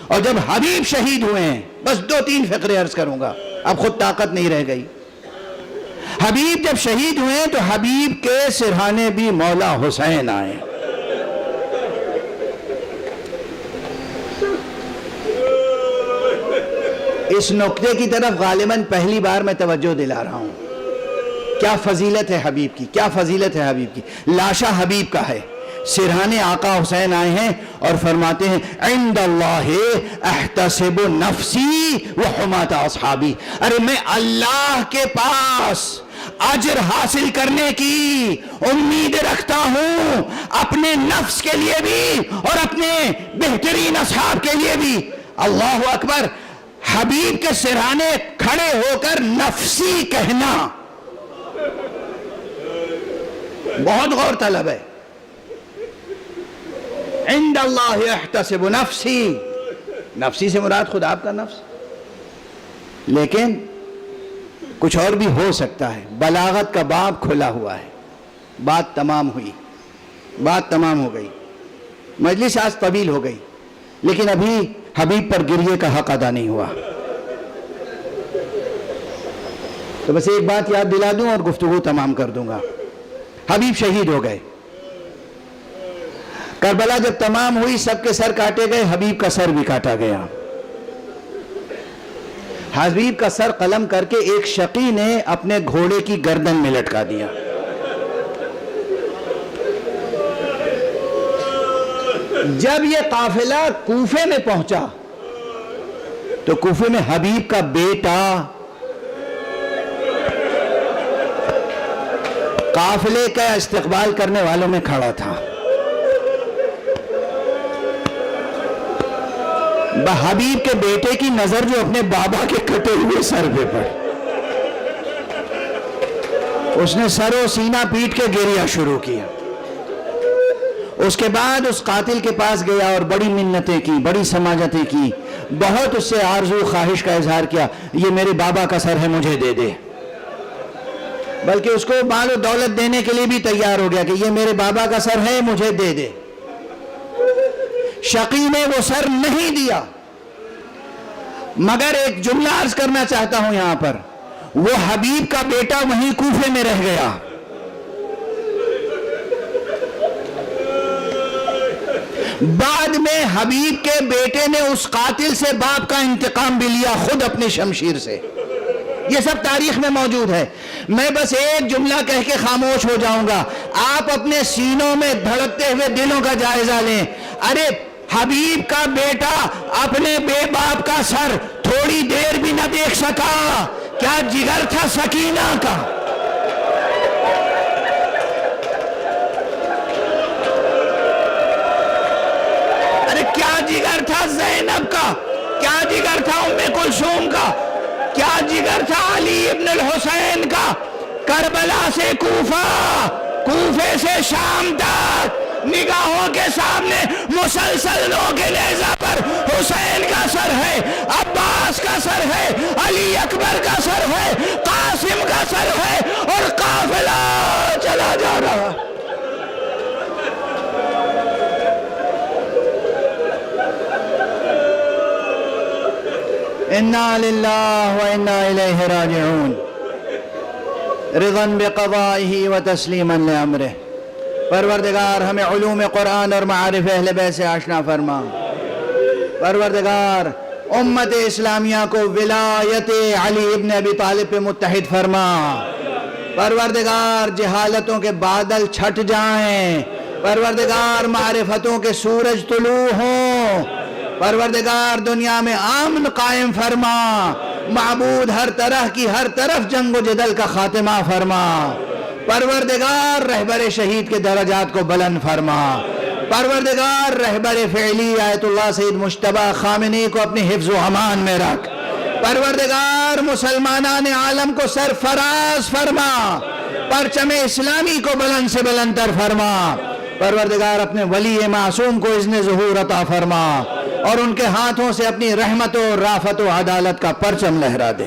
اور جب حبیب شہید ہوئے ہیں, بس 2-3 فقرے عرض کروں گا, اب خود طاقت نہیں رہ گئی. حبیب جب شہید ہوئے تو حبیب کے سرہانے بھی مولا حسین آئے. اس نقطے کی طرف غالباً پہلی بار میں توجہ دلا رہا ہوں. کیا فضیلت ہے حبیب کی, کیا فضیلت ہے حبیب کی. لاشا حبیب کا ہے, سرہانے آقا حسین آئے ہیں اور فرماتے ہیں, عند اللہ احتسب نفسی وحمات اصحابی. ارے میں اللہ کے پاس اجر حاصل کرنے کی امید رکھتا ہوں, اپنے نفس کے لیے بھی اور اپنے بہترین اصحاب کے لیے بھی. اللہ اکبر. حبیب کے سرہانے کھڑے ہو کر نفسی کہنا بہت غور طلب ہے. عند اللہ احتسب نفسی, نفسی سے مراد خود آپ کا نفس, لیکن کچھ اور بھی ہو سکتا ہے. بلاغت کا باب کھلا ہوا ہے. بات تمام ہوئی, بات تمام ہو گئی, مجلس آج طویل ہو گئی, لیکن ابھی حبیب پر گریے کا حق ادا نہیں ہوا. تو بس ایک بات یاد دلا دوں اور گفتگو تمام کر دوں گا. حبیب شہید ہو گئے. کربلا جب تمام ہوئی, سب کے سر کاٹے گئے, حبیب کا سر بھی کاٹا گیا. حبیب کا سر قلم کر کے ایک شقی نے اپنے گھوڑے کی گردن میں لٹکا دیا. جب یہ قافلہ کوفے میں پہنچا تو کوفے میں حبیب کا بیٹا قافلے کا استقبال کرنے والوں میں کھڑا تھا. حبیب کے بیٹے کی نظر جو اپنے بابا کے کٹے ہوئے سر پہ پڑی, اس نے سر و سینہ پیٹ کے گریہ شروع کیا. اس کے بعد اس قاتل کے پاس گیا اور بڑی منتیں کی, بڑی سماجتیں کی, بہت اس سے آرزو خواہش کا اظہار کیا, یہ میرے بابا کا سر ہے, مجھے دے دے. بلکہ اس کو مال و دولت دینے کے لیے بھی تیار ہو گیا کہ یہ میرے بابا کا سر ہے, مجھے دے دے. شقی نے وہ سر نہیں دیا. مگر ایک جملہ عرض کرنا چاہتا ہوں یہاں پر, وہ حبیب کا بیٹا وہیں کوفے میں رہ گیا. بعد میں حبیب کے بیٹے نے اس قاتل سے باپ کا انتقام بھی لیا, خود اپنی شمشیر سے. یہ سب تاریخ میں موجود ہے. میں بس ایک جملہ کہہ کے خاموش ہو جاؤں گا, آپ اپنے سینوں میں دھڑکتے ہوئے دلوں کا جائزہ لیں. ارے حبیب کا بیٹا اپنے بے باپ کا سر تھوڑی دیر بھی نہ دیکھ سکا. کیا جگر تھا سکینہ کا, ارے کیا جگر تھا زینب کا, کیا جگر تھا ام کلثوم کا, کیا جگر تھا علی ابن الحسین کا. کربلا سے کوفہ, کوفے سے شام تک نگاہوں کے سامنے مسلسل نوک نیزہ پر حسین کا سر ہے, عباس کا سر ہے, علی اکبر کا سر ہے, قاسم کا سر ہے, اور قافلہ چلا جا رہا. انا للہ و انا الیہ راجعون. رضا بقضائہ و تسلیما لامرہ. پروردگار ہمیں علوم قرآن اور معارف اہل بیت سے آشنا فرما. پروردگار امت اسلامیہ کو ولایت علی ابن ابی طالب پہ متحد فرما. پروردگار جہالتوں کے بادل چھٹ جائیں. پروردگار معرفتوں کے سورج طلوع ہوں. پروردگار دنیا میں امن قائم فرما. معبود ہر طرح کی ہر طرف جنگ و جدل کا خاتمہ فرما. پروردگار رہبر شہید کے درجات کو بلند فرما، پروردگار رہبر فعلی آیت اللہ سید مجتبی خامنی کو اپنی حفظ و امان میں رکھ، پروردگار مسلمانان عالم کو سرفراز فرما، پرچم اسلامی کو بلند سے بلند تر فرما، پروردگار اپنے ولی معصوم کو اذن ظہور عطا فرما اور ان کے ہاتھوں سے اپنی رحمت و رافت و عدالت کا پرچم لہرا دے۔